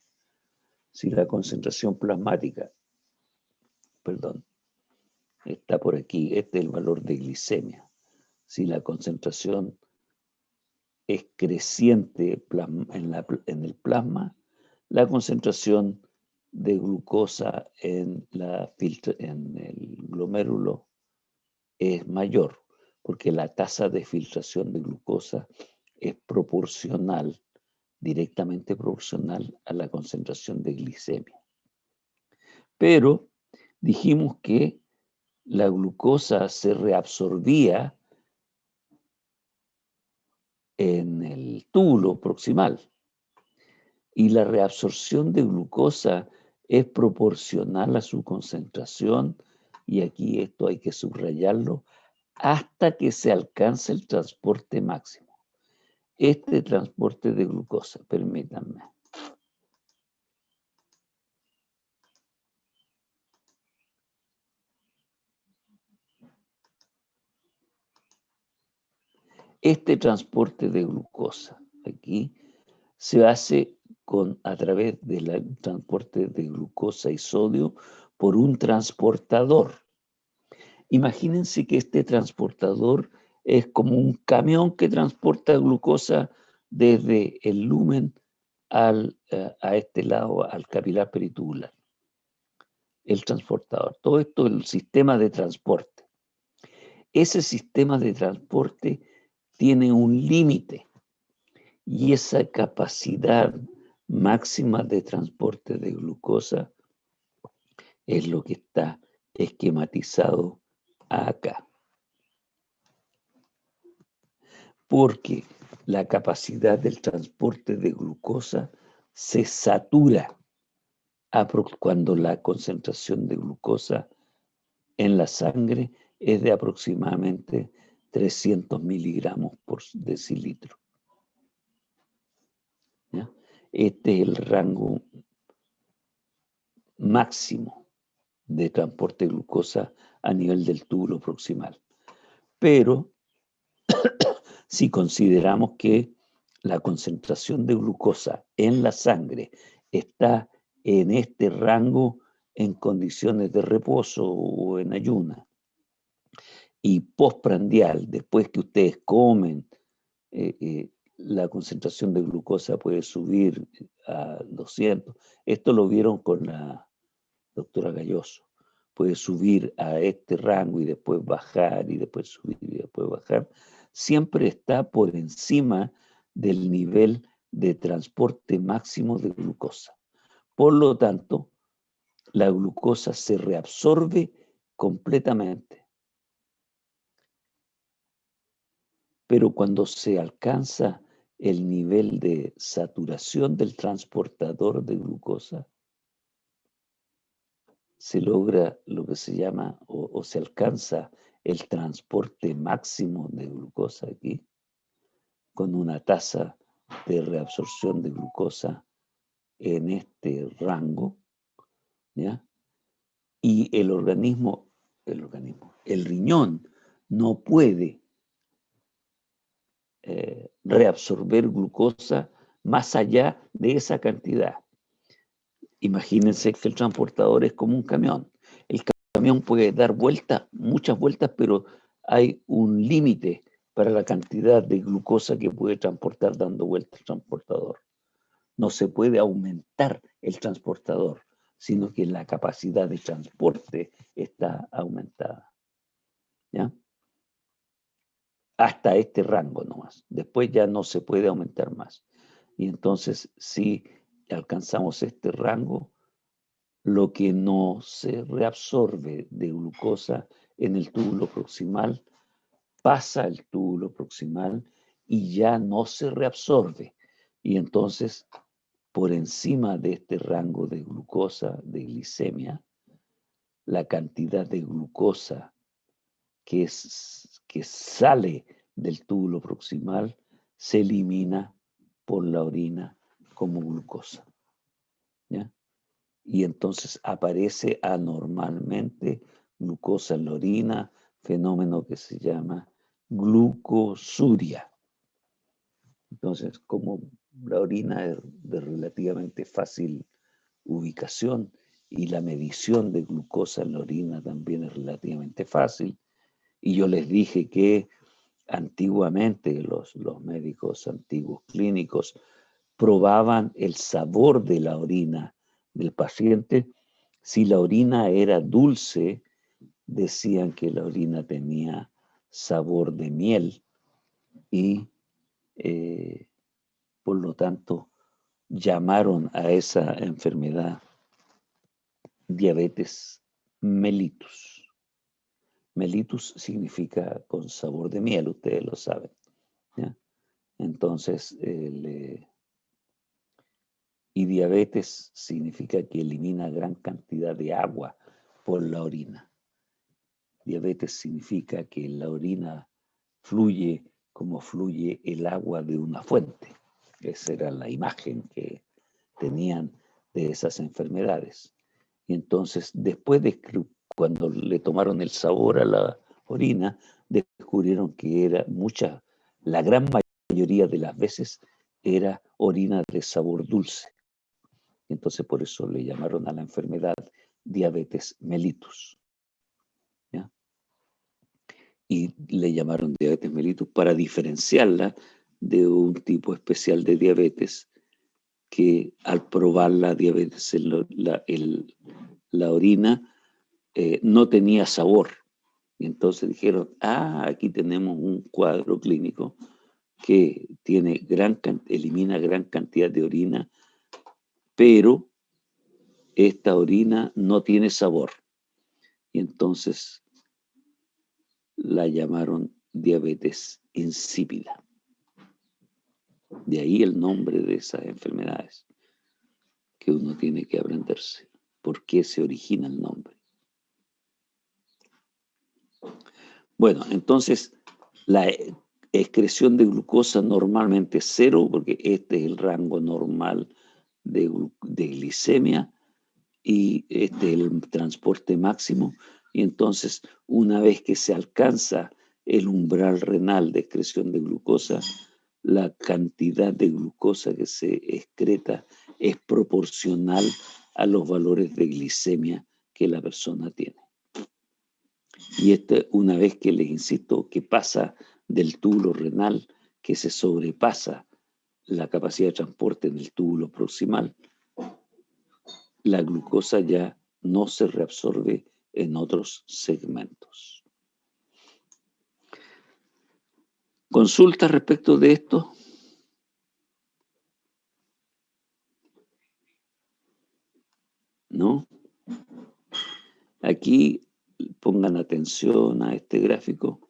Si la concentración plasmática, perdón, está por aquí, este es el valor de glicemia. Si la concentración es creciente en el plasma, la concentración de glucosa en el glomérulo es mayor, porque la tasa de filtración de glucosa es proporcional, directamente proporcional a la concentración de glicemia. Pero dijimos que la glucosa se reabsorbía en el túbulo proximal y la reabsorción de glucosa es proporcional a su concentración, y aquí esto hay que subrayarlo, hasta que se alcance el transporte máximo. Este transporte de glucosa, permítanme. Este transporte de glucosa aquí se hace a través del transporte de glucosa y sodio por un transportador. Imagínense que este transportador es como un camión que transporta glucosa desde el lumen a este lado, al capilar peritubular. El transportador. Todo esto es el sistema de transporte. Ese sistema de transporte tiene un límite y esa capacidad máxima de transporte de glucosa es lo que está esquematizado acá. Porque la capacidad del transporte de glucosa se satura cuando la concentración de glucosa en la sangre es de aproximadamente 300 miligramos por decilitro. ¿Ya? Este es el rango máximo de transporte de glucosa a nivel del túbulo proximal. Pero si consideramos que la concentración de glucosa en la sangre está en este rango en condiciones de reposo o en ayuna, y postprandial, después que ustedes comen, la concentración de glucosa puede subir a 200. Esto lo vieron con la doctora Galloso. Puede subir a este rango y después bajar y después subir y después bajar. Siempre está por encima del nivel de transporte máximo de glucosa. Por lo tanto, la glucosa se reabsorbe completamente. Pero cuando se alcanza el nivel de saturación del transportador de glucosa, se logra lo que se llama o se alcanza el transporte máximo de glucosa aquí, con una tasa de reabsorción de glucosa en este rango, ¿ya? Y el riñón no puede reabsorber glucosa más allá de esa cantidad. Imagínense que el transportador es como un camión. El camión puede dar vueltas, muchas vueltas, pero hay un límite para la cantidad de glucosa que puede transportar dando vueltas el transportador. No se puede aumentar el transportador, sino que la capacidad de transporte está aumentada. ¿Ya? Hasta este rango nomás. Después ya no se puede aumentar más. Y entonces, si alcanzamos este rango, lo que no se reabsorbe de glucosa en el túbulo proximal pasa al túbulo proximal y ya no se reabsorbe. Y entonces, por encima de este rango de glucosa, de glicemia, la cantidad de glucosa que sale del túbulo proximal se elimina por la orina como glucosa. ¿Ya? Y entonces aparece anormalmente glucosa en la orina, fenómeno que se llama glucosuria. Entonces, como la orina es de relativamente fácil ubicación y la medición de glucosa en la orina también es relativamente fácil, y yo les dije que antiguamente los médicos antiguos clínicos probaban el sabor de la orina del paciente. Si la orina era dulce, decían que la orina tenía sabor de miel y por lo tanto llamaron a esa enfermedad diabetes mellitus. Mellitus significa con sabor de miel, ustedes lo saben, ¿ya? Entonces, y diabetes significa que elimina gran cantidad de agua por la orina. Diabetes significa que la orina fluye como fluye el agua de una fuente. Esa era la imagen que tenían de esas enfermedades. Y entonces, después de cuando le tomaron el sabor a la orina, descubrieron que era la gran mayoría de las veces era orina de sabor dulce. Entonces, por eso le llamaron a la enfermedad diabetes mellitus. ¿Ya? Y le llamaron diabetes mellitus para diferenciarla de un tipo especial de diabetes que al probar la diabetes en la orina no tenía sabor. Y entonces dijeron, aquí tenemos un cuadro clínico que tiene elimina gran cantidad de orina, pero esta orina no tiene sabor. Y entonces la llamaron diabetes insípida. De ahí el nombre de esas enfermedades que uno tiene que aprenderse. ¿Por qué se origina el nombre? Bueno, entonces la excreción de glucosa normalmente es 0, porque este es el rango normal de glicemia y este es el transporte máximo. Y entonces, una vez que se alcanza el umbral renal de excreción de glucosa, la cantidad de glucosa que se excreta es proporcional a los valores de glicemia que la persona tiene. Y una vez que les insisto que pasa del túbulo renal, que se sobrepasa la capacidad de transporte en el túbulo proximal, la glucosa ya no se reabsorbe en otros segmentos. ¿Consultas respecto de esto? ¿No? Aquí pongan atención a este gráfico.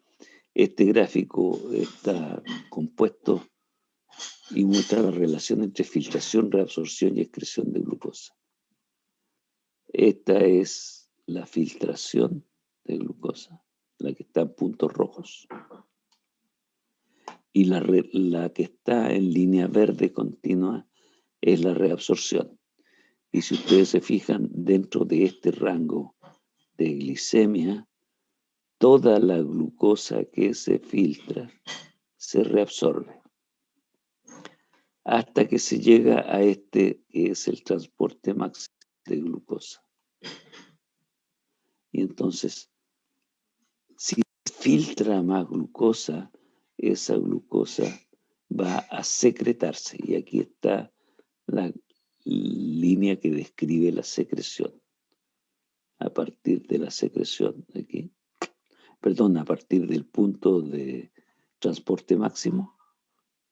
Este gráfico está compuesto y muestra la relación entre filtración, reabsorción y excreción de glucosa. Esta es la filtración de glucosa, la que está en puntos rojos. Y la que está en línea verde continua es la reabsorción. Y si ustedes se fijan, dentro de este rango de glicemia, toda la glucosa que se filtra se reabsorbe hasta que se llega a este que es el transporte máximo de glucosa. Y entonces, si filtra más glucosa, esa glucosa va a secretarse. Y aquí está la línea que describe la secreción. A partir de la secreción, aquí, a partir del punto de transporte máximo,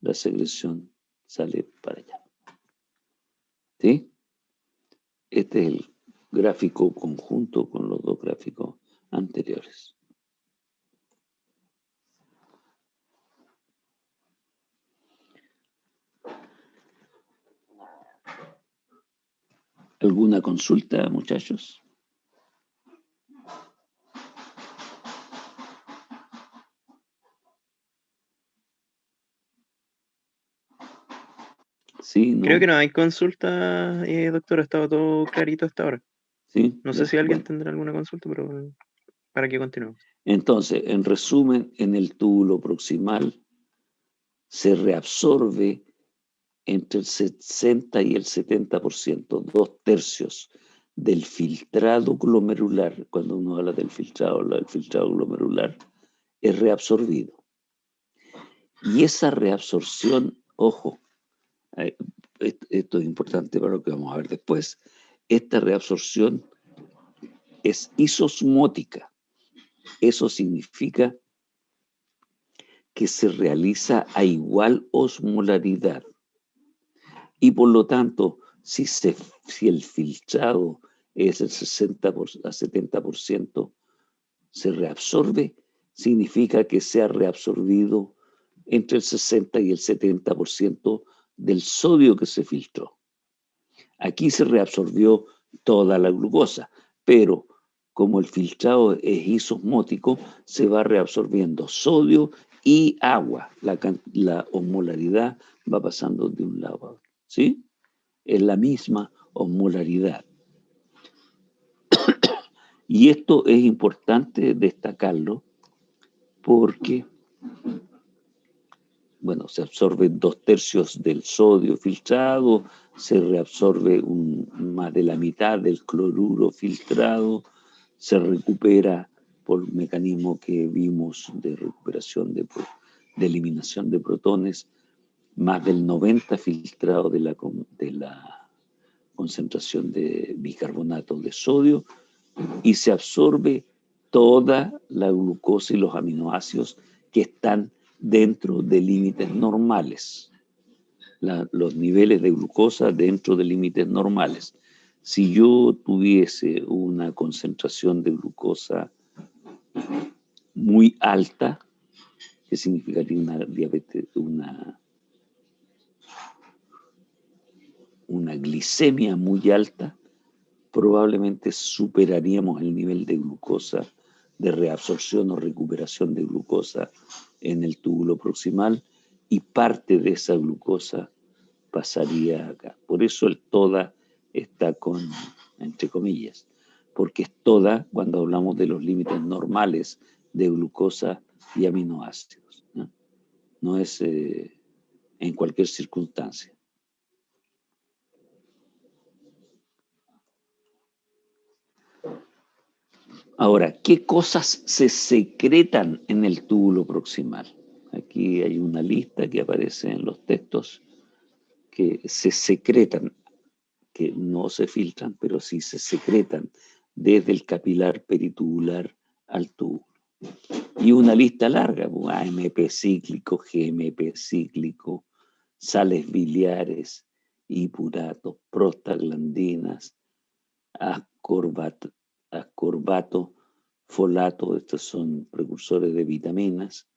la secreción sale para allá. ¿Sí? Este es el gráfico conjunto con los dos gráficos anteriores. ¿Alguna consulta, muchachos? Sí, ¿no? Creo que no hay consulta, doctor. Ha estado todo clarito hasta ahora. Sí, No sé si alguien bueno. tendrá alguna consulta, pero... para que continuemos. Entonces, en resumen, en el túbulo proximal se reabsorbe entre el 60 y el 70%, 2/3 del filtrado glomerular. Cuando uno habla del filtrado glomerular, es reabsorbido. Y esa reabsorción, ojo, esto es importante para lo que vamos a ver después, esta reabsorción es isosmótica. Eso significa que se realiza a igual osmolaridad. Y por lo tanto, si el filtrado es el 60 a 70%, se reabsorbe, significa que se ha reabsorbido entre el 60 y el 70% del sodio que se filtró. Aquí se reabsorbió toda la glucosa, pero como el filtrado es isosmótico, se va reabsorbiendo sodio y agua. La osmolaridad va pasando de un lado a otro. ¿Sí? Es la misma osmolaridad. Y esto es importante destacarlo porque, bueno, se absorbe 2/3 del sodio filtrado, se reabsorbe más de la mitad del cloruro filtrado, se recupera por el mecanismo que vimos de recuperación de eliminación de protones, más del 90% filtrado de la concentración de bicarbonato de sodio, y se absorbe toda la glucosa y los aminoácidos que están dentro de límites normales. Los niveles de glucosa dentro de límites normales. Si yo tuviese una concentración de glucosa muy alta, que significaría una diabetes, una glicemia muy alta, probablemente superaríamos el nivel de glucosa, de reabsorción o recuperación de glucosa en el túbulo proximal, y parte de esa glucosa pasaría acá. Por eso el TODA está entre comillas, porque es TODA cuando hablamos de los límites normales de glucosa y aminoácidos. No es en cualquier circunstancia. Ahora, ¿qué cosas se secretan en el túbulo proximal? Aquí hay una lista que aparece en los textos que se secretan, que no se filtran, pero sí se secretan desde el capilar peritubular al túbulo. Y una lista larga, AMP cíclico, GMP cíclico, sales biliares, hipuratos, prostaglandinas, ascorbato, folato, estos son precursores de vitaminas,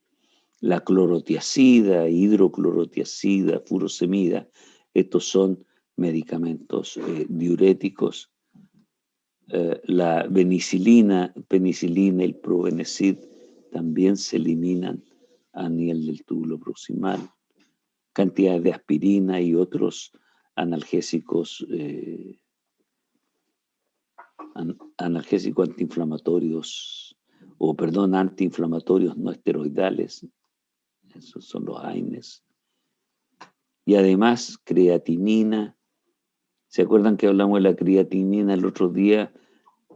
la clorotiazida, hidroclorotiazida, furosemida, estos son medicamentos diuréticos, la penicilina y el probenecid también se eliminan a nivel del túbulo proximal, cantidades de aspirina y otros analgésicos antiinflamatorios no esteroidales, esos son los AINES. Y además creatinina. ¿Se acuerdan que hablamos de la creatinina el otro día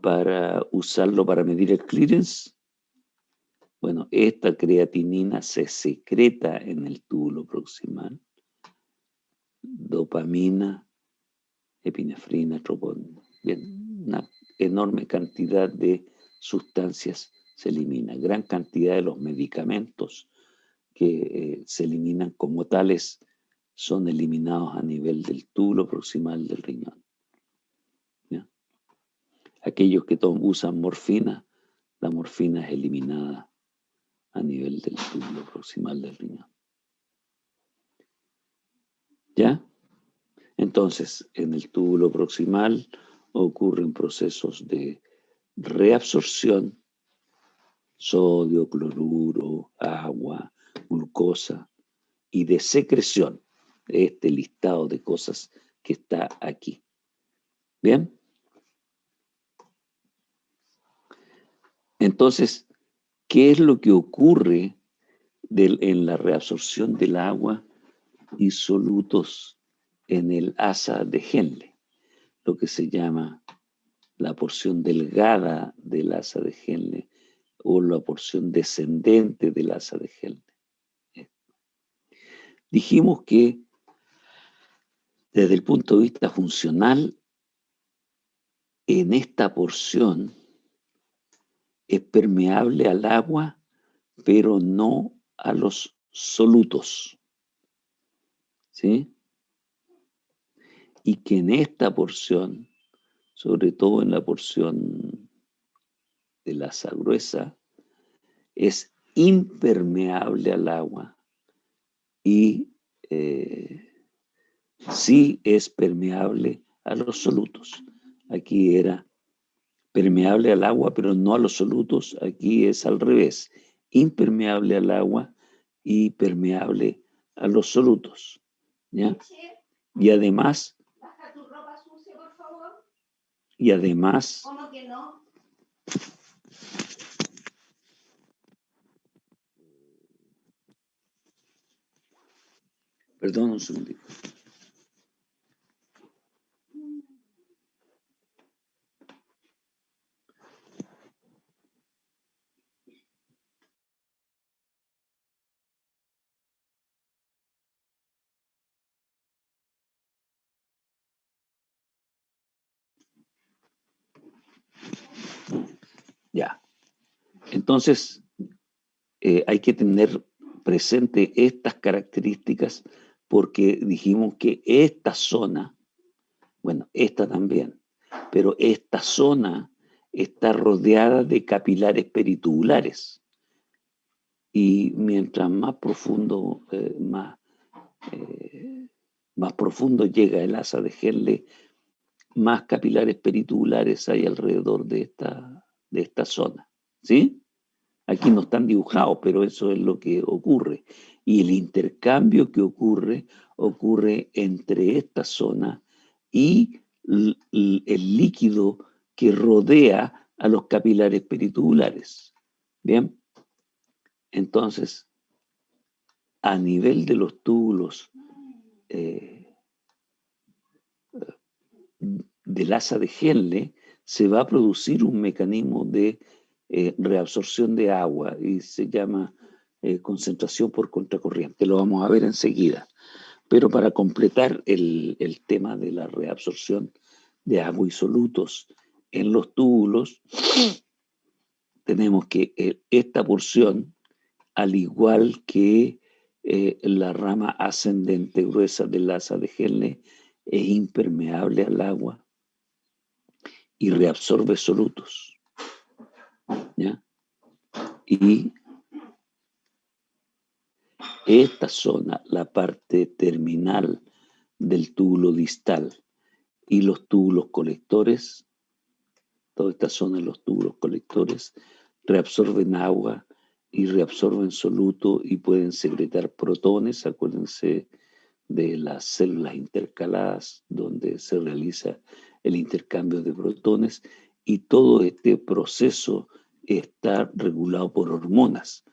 para usarlo para medir el clearance? Bueno, esta creatinina se secreta en el túbulo proximal. Dopamina, epinefrina, troponina. Bien, una enorme cantidad de sustancias se elimina. Gran cantidad de los medicamentos que se eliminan como tales son eliminados a nivel del túbulo proximal del riñón. ¿Ya? Aquellos que usan morfina, la morfina es eliminada a nivel del túbulo proximal del riñón. ¿Ya? Entonces, en el túbulo proximal ocurren procesos de reabsorción, sodio, cloruro, agua, glucosa, y de secreción, este listado de cosas que está aquí. ¿Bien? Entonces, ¿qué es lo que ocurre en la reabsorción del agua y solutos en el asa de Henle? Lo que se llama la porción delgada del asa de Henle o la porción descendente del asa de Henle. Dijimos que desde el punto de vista funcional, en esta porción es permeable al agua, pero no a los solutos. ¿Sí? Y que en esta porción, sobre todo en la porción de la asa gruesa, es impermeable al agua y sí es permeable a los solutos. Aquí era permeable al agua, pero no a los solutos. Aquí es al revés, impermeable al agua y permeable a los solutos. ¿Ya? Y además, Baja tu ropa sucia, por favor. ¿Cómo que no? Perdón un segundito. Ya. Entonces, hay que tener presente estas características porque dijimos que esta zona, bueno, esta también, pero esta zona está rodeada de capilares peritubulares. Y mientras más profundo, más profundo llega el asa de Henle, más capilares peritubulares hay alrededor de esta zona. ¿Sí? Aquí no están dibujados, pero eso es lo que ocurre. Y el intercambio que ocurre entre esta zona y el líquido que rodea a los capilares peritubulares. Bien, entonces, a nivel de los túbulos del asa de Henle, se va a producir un mecanismo de reabsorción de agua y se llama concentración por contracorriente. Lo vamos a ver enseguida. Pero para completar el tema de la reabsorción de agua y solutos en los túbulos, tenemos que esta porción, al igual que la rama ascendente gruesa del asa de Henle, es impermeable al agua y reabsorbe solutos. ¿Ya? Y esta zona, la parte terminal del túbulo distal y los túbulos colectores, toda esta zona de los túbulos colectores, reabsorben agua y reabsorben soluto y pueden secretar protones. Acuérdense de las células intercaladas donde se realiza el intercambio de protones, y todo este proceso está regulado por hormonas.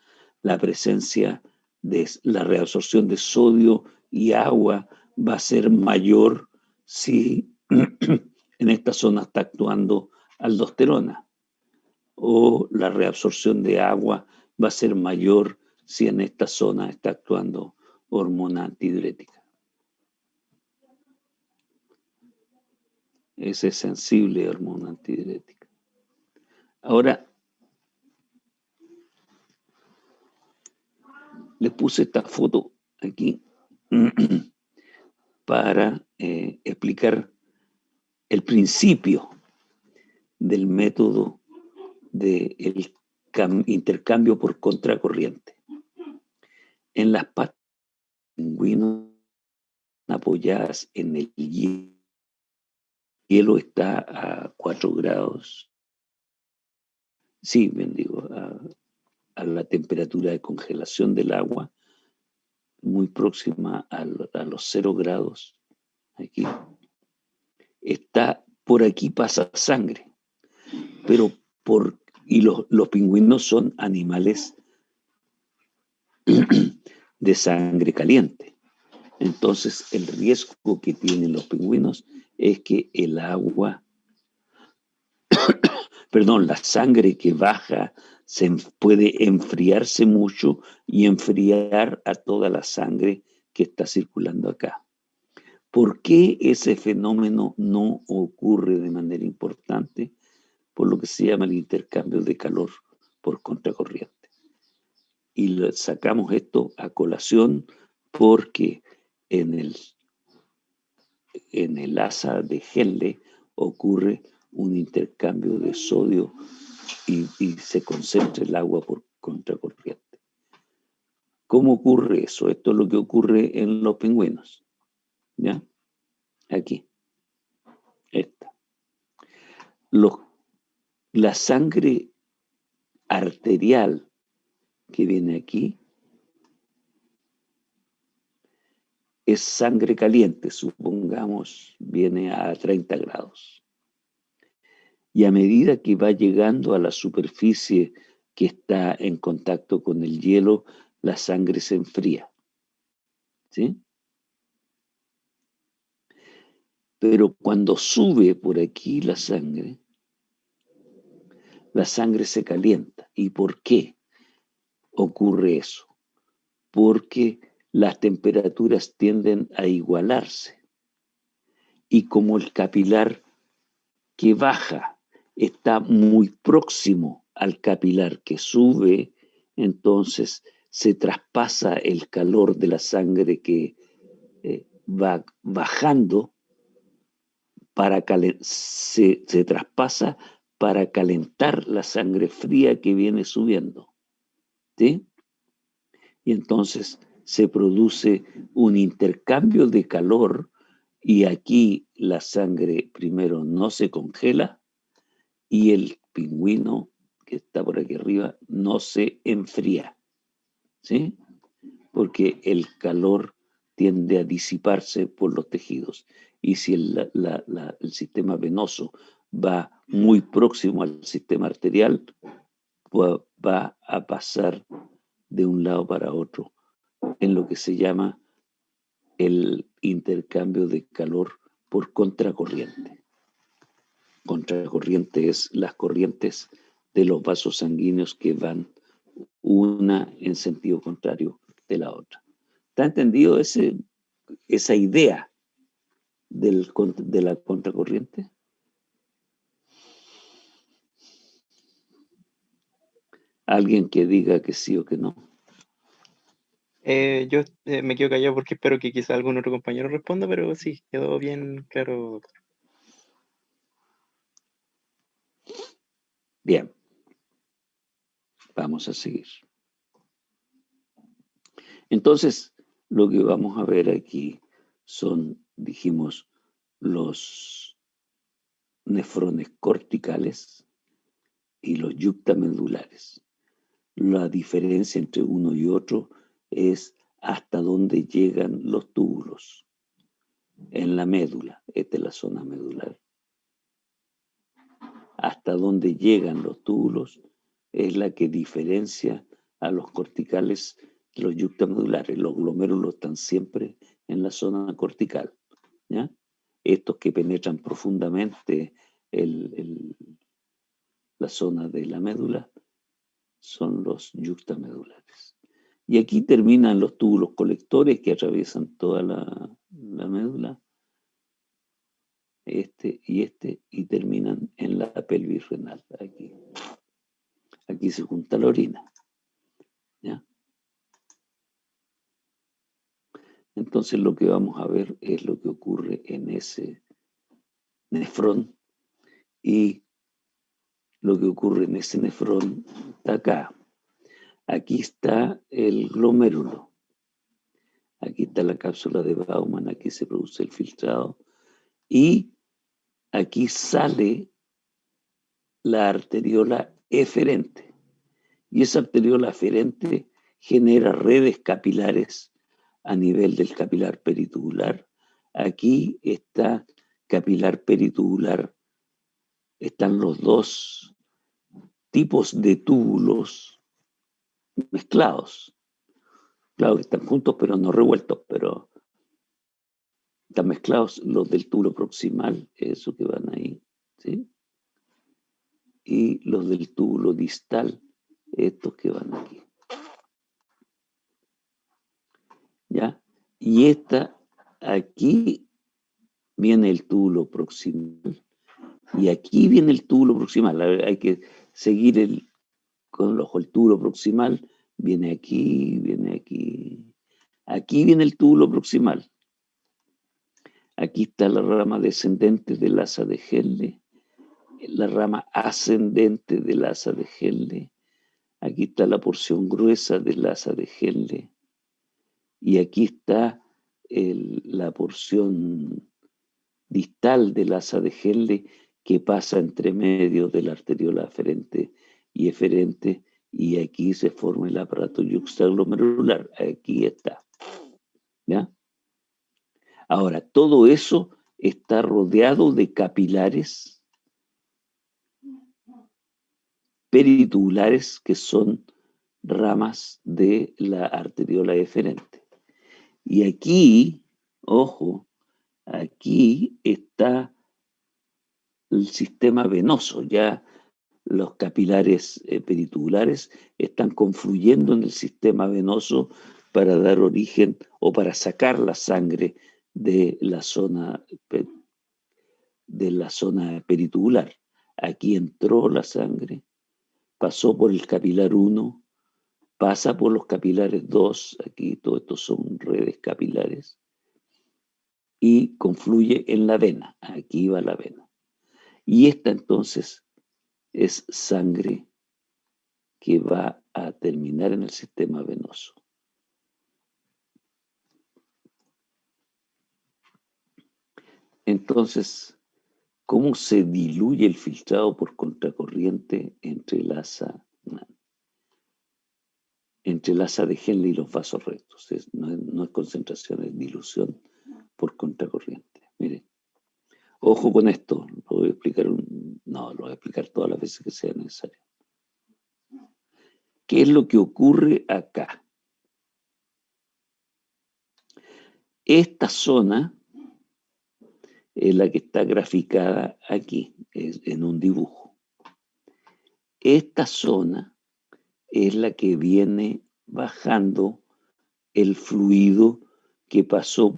La presencia de la reabsorción de sodio y agua va a ser mayor si en esta zona está actuando aldosterona, o la reabsorción de agua va a ser mayor si en esta zona está actuando hormona antidiurética. Ese es sensible a hormona antidiurética. Ahora, les puse esta foto aquí para explicar el principio del método del intercambio por contracorriente. En las patas de pingüino apoyadas en el hielo está a 4 grados. Sí, bendigo, a la temperatura de congelación del agua, muy próxima a los 0 grados. Aquí está, por aquí pasa sangre, pero por Y los pingüinos son animales de sangre caliente. Entonces, el riesgo que tienen los pingüinos es que el agua, la sangre que baja puede enfriarse mucho y enfriar a toda la sangre que está circulando acá. ¿Por qué ese fenómeno no ocurre de manera importante? Por lo que se llama el intercambio de calor por contracorriente. Y sacamos esto a colación porque en el asa de Henle ocurre un intercambio de sodio y se concentra el agua por contracorriente. ¿Cómo ocurre eso? Esto es lo que ocurre en los pingüinos. ¿Ya? Aquí. Esta. La sangre arterial que viene aquí es sangre caliente, supongamos, viene a 30 grados. Y a medida que va llegando a la superficie que está en contacto con el hielo, la sangre se enfría. ¿Sí? Pero cuando sube por aquí la sangre se calienta. ¿Y por qué ocurre eso? Porque las temperaturas tienden a igualarse. Y como el capilar que baja está muy próximo al capilar que sube, entonces se traspasa el calor de la sangre que va bajando se traspasa para calentar la sangre fría que viene subiendo. ¿Sí? Y entonces se produce un intercambio de calor y aquí la sangre primero no se congela y el pingüino que está por aquí arriba no se enfría. ¿Sí? Porque el calor tiende a disiparse por los tejidos. Y si el sistema venoso va muy próximo al sistema arterial, pues va a pasar de un lado para otro en lo que se llama el intercambio de calor por contracorriente. Contracorriente es las corrientes de los vasos sanguíneos que van una en sentido contrario de la otra. ¿Está entendido esa idea de la contracorriente? Alguien que diga que sí o que no. Yo me quedo callado porque espero que quizá algún otro compañero responda, pero sí, quedó bien claro, doctor. Bien. Vamos a seguir. Entonces, lo que vamos a ver aquí son, dijimos, los nefrones corticales y los yuctamedulares. La diferencia entre uno y otro es hasta dónde llegan los túbulos. En la médula, esta es la zona medular. Hasta dónde llegan los túbulos es la que diferencia a los corticales de los yuctamedulares. Los glomérulos están siempre en la zona cortical, ¿ya? Estos que penetran profundamente la zona de la médula son los yuctamedulares. Y aquí terminan los túbulos colectores que atraviesan toda la médula, y terminan en la pelvis renal. Aquí se junta la orina. ¿Ya? Entonces lo que vamos a ver es lo que ocurre en ese nefrón, y lo que ocurre en ese nefrón está acá. Aquí está el glomérulo. Aquí está la cápsula de Baumann, aquí se produce el filtrado y aquí sale la arteriola eferente. Y esa arteriola eferente genera redes capilares a nivel del capilar peritubular. Aquí está capilar peritubular, están los dos tipos de túbulos mezclados. Claro que están juntos, pero no revueltos, pero están mezclados los del túbulo proximal, esos que van ahí, ¿sí? Y los del túbulo distal, estos que van aquí. ¿Ya? Y aquí viene el túbulo proximal. Y aquí viene el túbulo proximal. Hay que seguir con el ojo. El túbulo proximal viene aquí, viene aquí. Aquí viene el túbulo proximal. Aquí está la rama descendente del asa de Henle, la rama ascendente del asa de Henle. Aquí está la porción gruesa del asa de Henle. Y aquí está la porción distal del asa de Henle que pasa entre medio de la arteriola aferente y eferente, y aquí se forma el aparato yuxtaglomerular. Aquí está. ¿Ya? Ahora, todo eso está rodeado de capilares peritubulares que son ramas de la arteriola eferente. Y aquí, ojo, aquí está el sistema venoso. Ya los capilares peritubulares están confluyendo en el sistema venoso para dar origen o para sacar la sangre de la zona peritubular. Aquí entró la sangre, pasó por el capilar 1, pasa por los capilares 2, aquí todos estos son redes capilares, y confluye en la vena. Aquí va la vena. Y esta entonces es sangre que va a terminar en el sistema venoso. Entonces, ¿cómo se diluye el filtrado por contracorriente entre el asa de Henle y los vasos rectos? No es concentración, es dilución por contracorriente. Miren, ojo con esto, lo voy a explicar lo voy a explicar todas las veces que sea necesario. ¿Qué es lo que ocurre acá? Esta zona es la que está graficada aquí, en un dibujo. Esta zona es la que viene bajando el fluido que pasó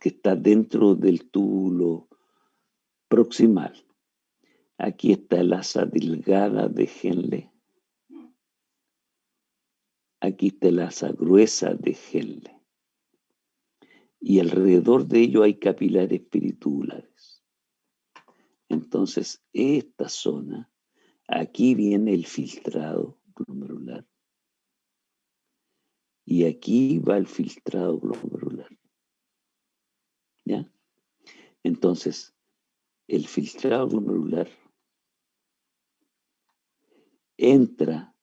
que está dentro del túbulo proximal. Aquí está el asa delgada de Henle. Aquí está el asa gruesa de Henle. Y alrededor de ello hay capilares peritubulares. Entonces, esta zona, aquí viene el filtrado glomerular. Y aquí va el filtrado glomerular. ¿Ya? Entonces, el filtrado glomerular entra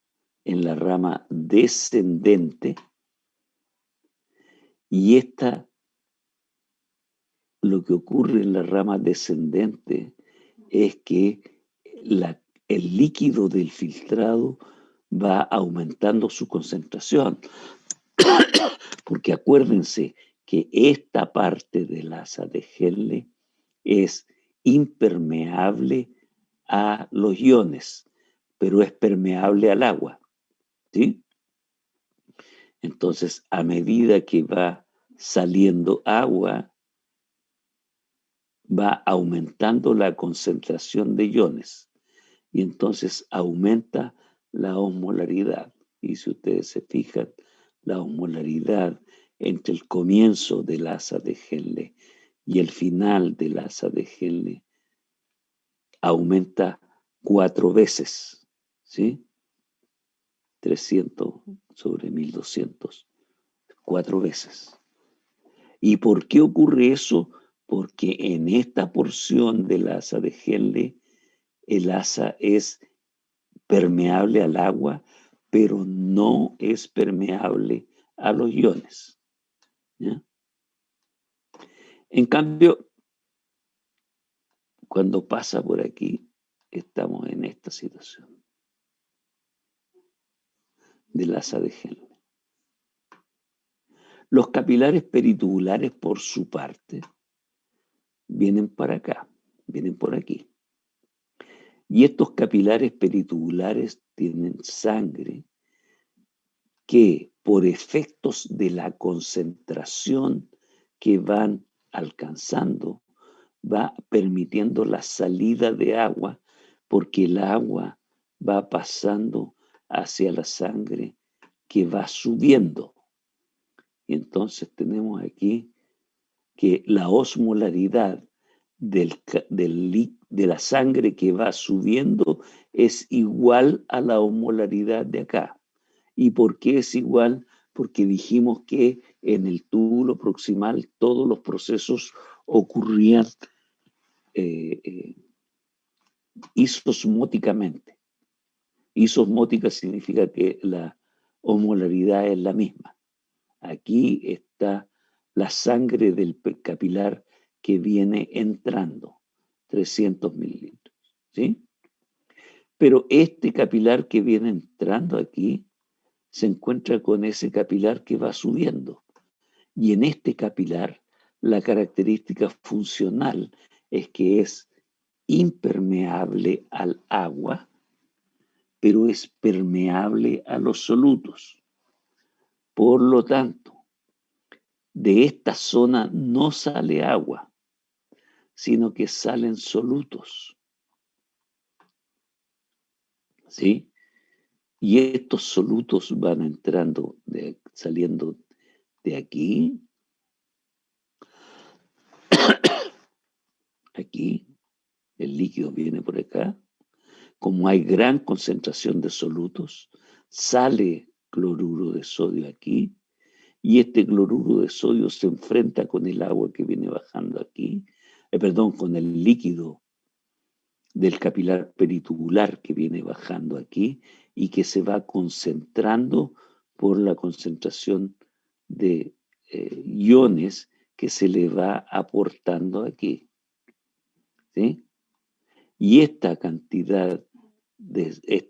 en la rama descendente y lo que ocurre en la rama descendente es que el líquido del filtrado va aumentando su concentración. Porque acuérdense que esta parte del asa de Henle es impermeable a los iones, pero es permeable al agua, ¿sí? Entonces, a medida que va saliendo agua, va aumentando la concentración de iones y entonces aumenta la osmolaridad. Y si ustedes se fijan, la osmolaridad entre el comienzo del asa de Henle y el final del asa de Henle aumenta 4 veces, ¿sí? 300 sobre 1200, 4 veces. ¿Y por qué ocurre eso? Porque en esta porción del asa de Henle, el asa es permeable al agua, pero no es permeable a los iones. ¿Ya? En cambio, cuando pasa por aquí, estamos en esta situación. del asa de Henle. Los capilares peritubulares, por su parte, vienen para acá, vienen por aquí. Y estos capilares peritubulares tienen sangre que, por efectos de la concentración que van alcanzando, va permitiendo la salida de agua, porque el agua va pasando hacia la sangre que va subiendo. Y entonces tenemos aquí que la osmolaridad de la sangre que va subiendo es igual a la osmolaridad de acá. ¿Y por qué es igual? Porque dijimos que en el túbulo proximal todos los procesos ocurrían isosmóticamente. Isosmótica significa que la osmolaridad es la misma. Aquí está la sangre del capilar que viene entrando, 300 mililitros, ¿sí? Pero este capilar que viene entrando aquí se encuentra con ese capilar que va subiendo. Y en este capilar, la característica funcional es que es impermeable al agua, pero es permeable a los solutos. Por lo tanto, de esta zona no sale agua, sino que salen solutos. ¿Sí? Y estos solutos van entrando, saliendo de aquí, aquí, el líquido viene por acá. Como hay gran concentración de solutos, sale cloruro de sodio aquí, y este cloruro de sodio se enfrenta con el agua que viene bajando aquí, con el líquido del capilar peritubular que viene bajando aquí y que se va concentrando por la concentración de iones que se le va aportando aquí. ¿Sí? Y esta cantidad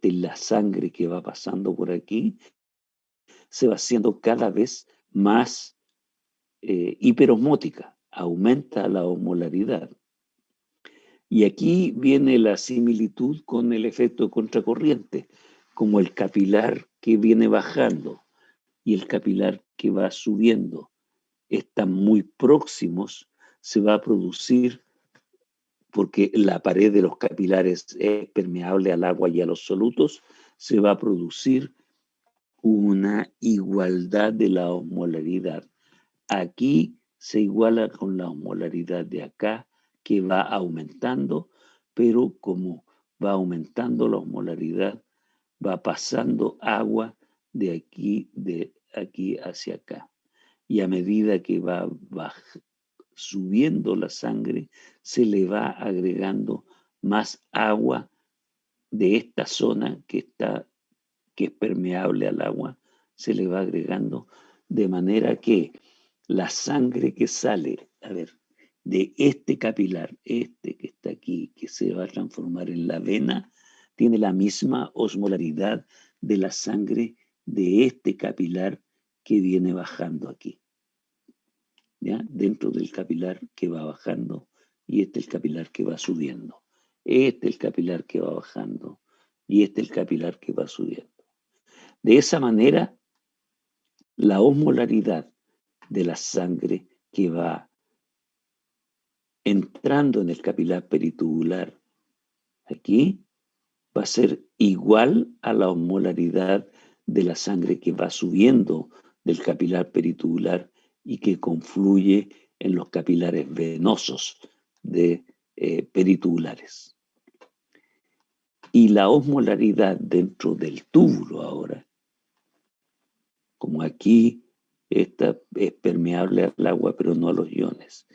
la sangre que va pasando por aquí se va haciendo cada vez más hiperosmótica, aumenta la osmolaridad. Y aquí viene la similitud con el efecto contracorriente, como el capilar que viene bajando y el capilar que va subiendo están muy próximos, se va a producir, porque la pared de los capilares es permeable al agua y a los solutos, se va a producir una igualdad de la osmolaridad. Aquí se iguala con la osmolaridad de acá, que va aumentando, pero como va aumentando la osmolaridad, va pasando agua de aquí hacia acá. Y a medida que va subiendo la sangre, se le va agregando más agua de esta zona que es permeable al agua, se le va agregando, de manera que la sangre que sale, de este capilar, este que está aquí, que se va a transformar en la vena, tiene la misma osmolaridad de la sangre de este capilar que viene bajando aquí. ¿Ya? Dentro del capilar que va bajando, y este es el capilar que va subiendo. Este es el capilar que va bajando, y este es el capilar que va subiendo. De esa manera, la osmolaridad de la sangre que va entrando en el capilar peritubular aquí va a ser igual a la osmolaridad de la sangre que va subiendo del capilar peritubular y que confluye en los capilares venosos peritubulares. Y la osmolaridad dentro del túbulo ahora, como aquí esta es permeable al agua pero no a los iones,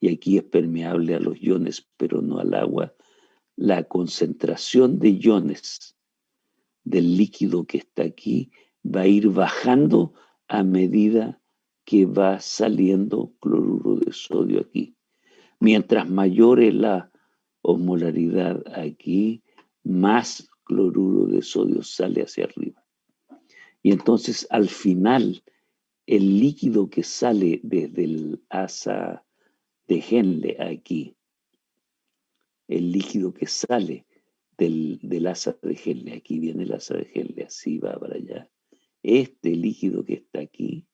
y aquí es permeable a los iones pero no al agua, la concentración de iones del líquido que está aquí va a ir bajando a medida que va saliendo cloruro de sodio aquí. Mientras mayor es la osmolaridad aquí, más cloruro de sodio sale hacia arriba. Y entonces al final el líquido que sale desde el asa de Henle aquí, el líquido que sale del asa de Henle, aquí viene el asa de Henle, así va para allá. Este líquido que está aquí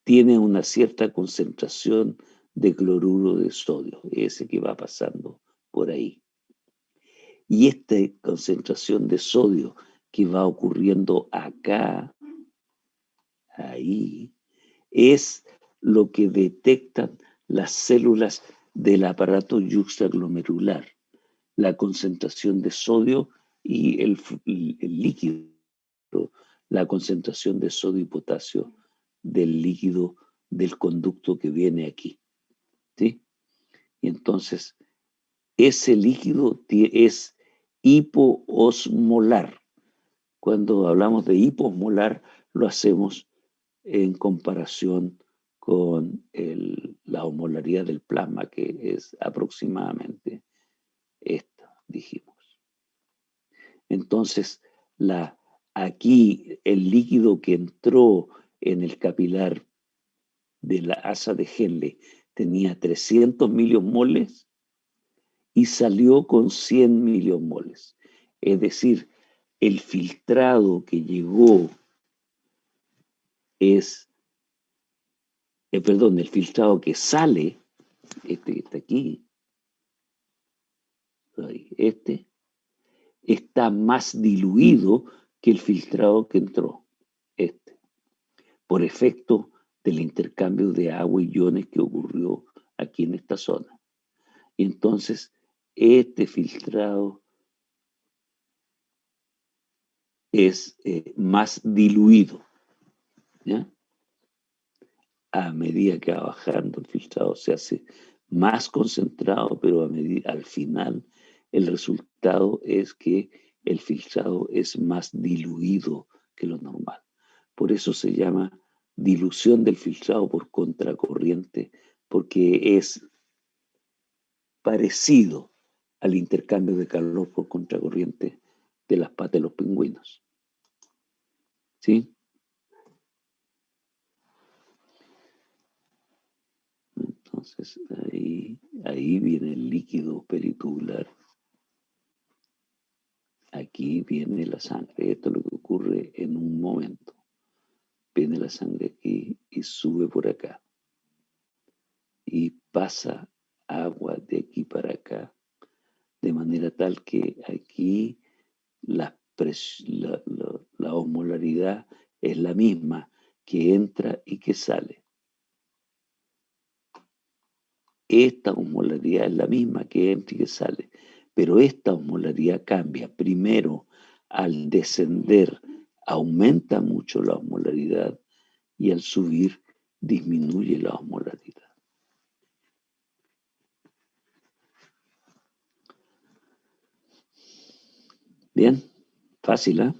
tiene una cierta concentración de cloruro de sodio, ese que va pasando por ahí. Y esta concentración de sodio que va ocurriendo acá, ahí, es lo que detectan las células del aparato yuxtaglomerular, la concentración de sodio y el líquido, la concentración de sodio y potasio del líquido del conducto que viene aquí. ¿Sí? Y entonces, ese líquido es hipoosmolar. Cuando hablamos de hipoosmolar, lo hacemos en comparación con la osmolaridad del plasma, que es aproximadamente esta, dijimos. Entonces, aquí el líquido que entró en el capilar de la asa de Henle tenía 300 miliomoles y salió con 100 miliomoles. Es decir, el filtrado que llegó es, el filtrado que sale, este que está aquí, este, está más diluido que el filtrado que entró, este, por efecto del intercambio de agua y iones que ocurrió aquí en esta zona. Y entonces, este filtrado es más diluido, ¿ya? A medida que va bajando el filtrado se hace más concentrado, pero al final el resultado es que el filtrado es más diluido que lo normal. Por eso se llama dilución del filtrado por contracorriente, porque es parecido al intercambio de calor por contracorriente de las patas de los pingüinos. ¿Sí? Entonces, ahí viene el líquido peritubular. Aquí viene la sangre. Esto es lo que ocurre en un momento. Viene la sangre aquí y sube por acá. Y pasa agua de aquí para acá. De manera tal que aquí la osmolaridad es la misma que entra y que sale. Esta osmolaridad es la misma que entra y que sale, pero esta osmolaridad cambia. Primero, al descender, aumenta mucho la osmolaridad y al subir, disminuye la osmolaridad. Bien, fácil, ¿eh?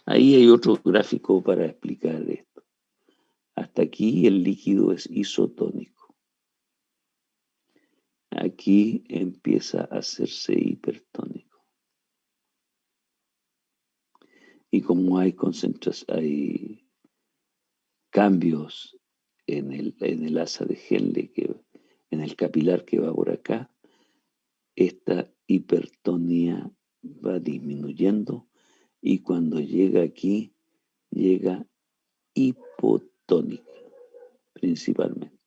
Ahí hay otro gráfico para explicar esto. Hasta aquí el líquido es isotónico. Aquí empieza a hacerse hipertónico. Y como hay cambios en el asa de Henle, en el capilar que va por acá, esta hipertonía va disminuyendo y cuando llega aquí, llega hipotónica principalmente.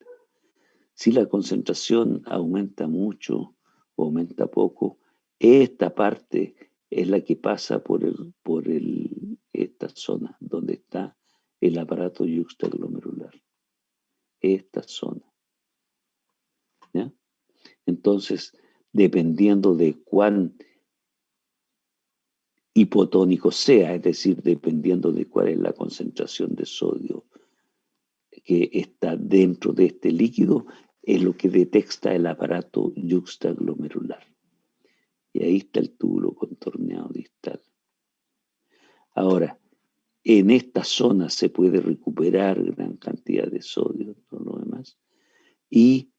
Si la concentración aumenta mucho o aumenta poco, esta parte es la que pasa por esta zona donde está el aparato yuxtaglomerular. Esta zona. ¿Ya? Entonces, dependiendo de cuán hipotónico sea, es decir, dependiendo de cuál es la concentración de sodio que está dentro de este líquido, es lo que detecta el aparato yuxtaglomerular. Y ahí está el túbulo contorneado distal. Ahora, en esta zona se puede recuperar gran cantidad de sodio, todo lo demás, y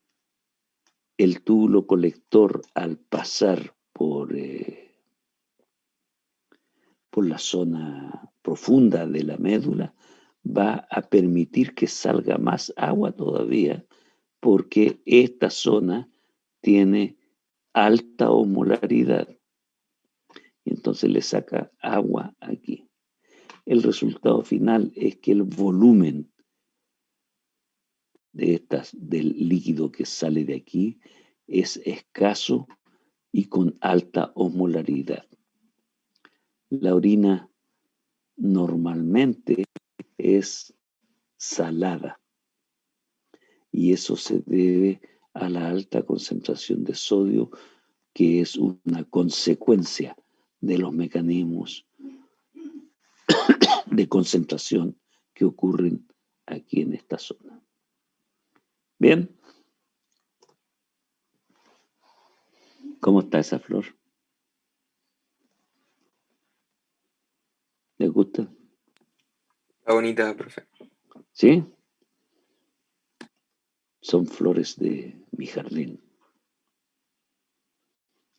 el túbulo colector al pasar por por la zona profunda de la médula, va a permitir que salga más agua todavía, porque esta zona tiene alta osmolaridad. Entonces le saca agua aquí. El resultado final es que el volumen del líquido que sale de aquí es escaso y con alta osmolaridad. La orina normalmente es salada y eso se debe a la alta concentración de sodio, que es una consecuencia de los mecanismos de concentración que ocurren aquí en esta zona. ¿Bien? ¿Cómo está esa flor? ¿Les gusta? Está bonita, profe. ¿Sí? Son flores de mi jardín.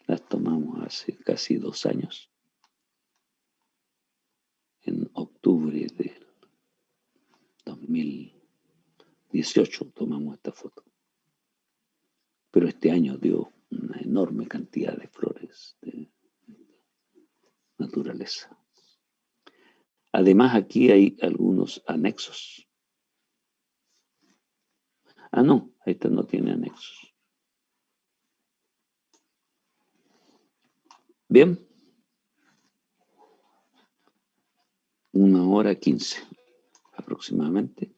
Las tomamos hace casi 2 años. En octubre del 2018 tomamos esta foto. Pero este año dio una enorme cantidad de flores de naturaleza. Además, aquí hay algunos anexos. Ah, no, esta no tiene anexos. Bien. 1 hora 15 aproximadamente.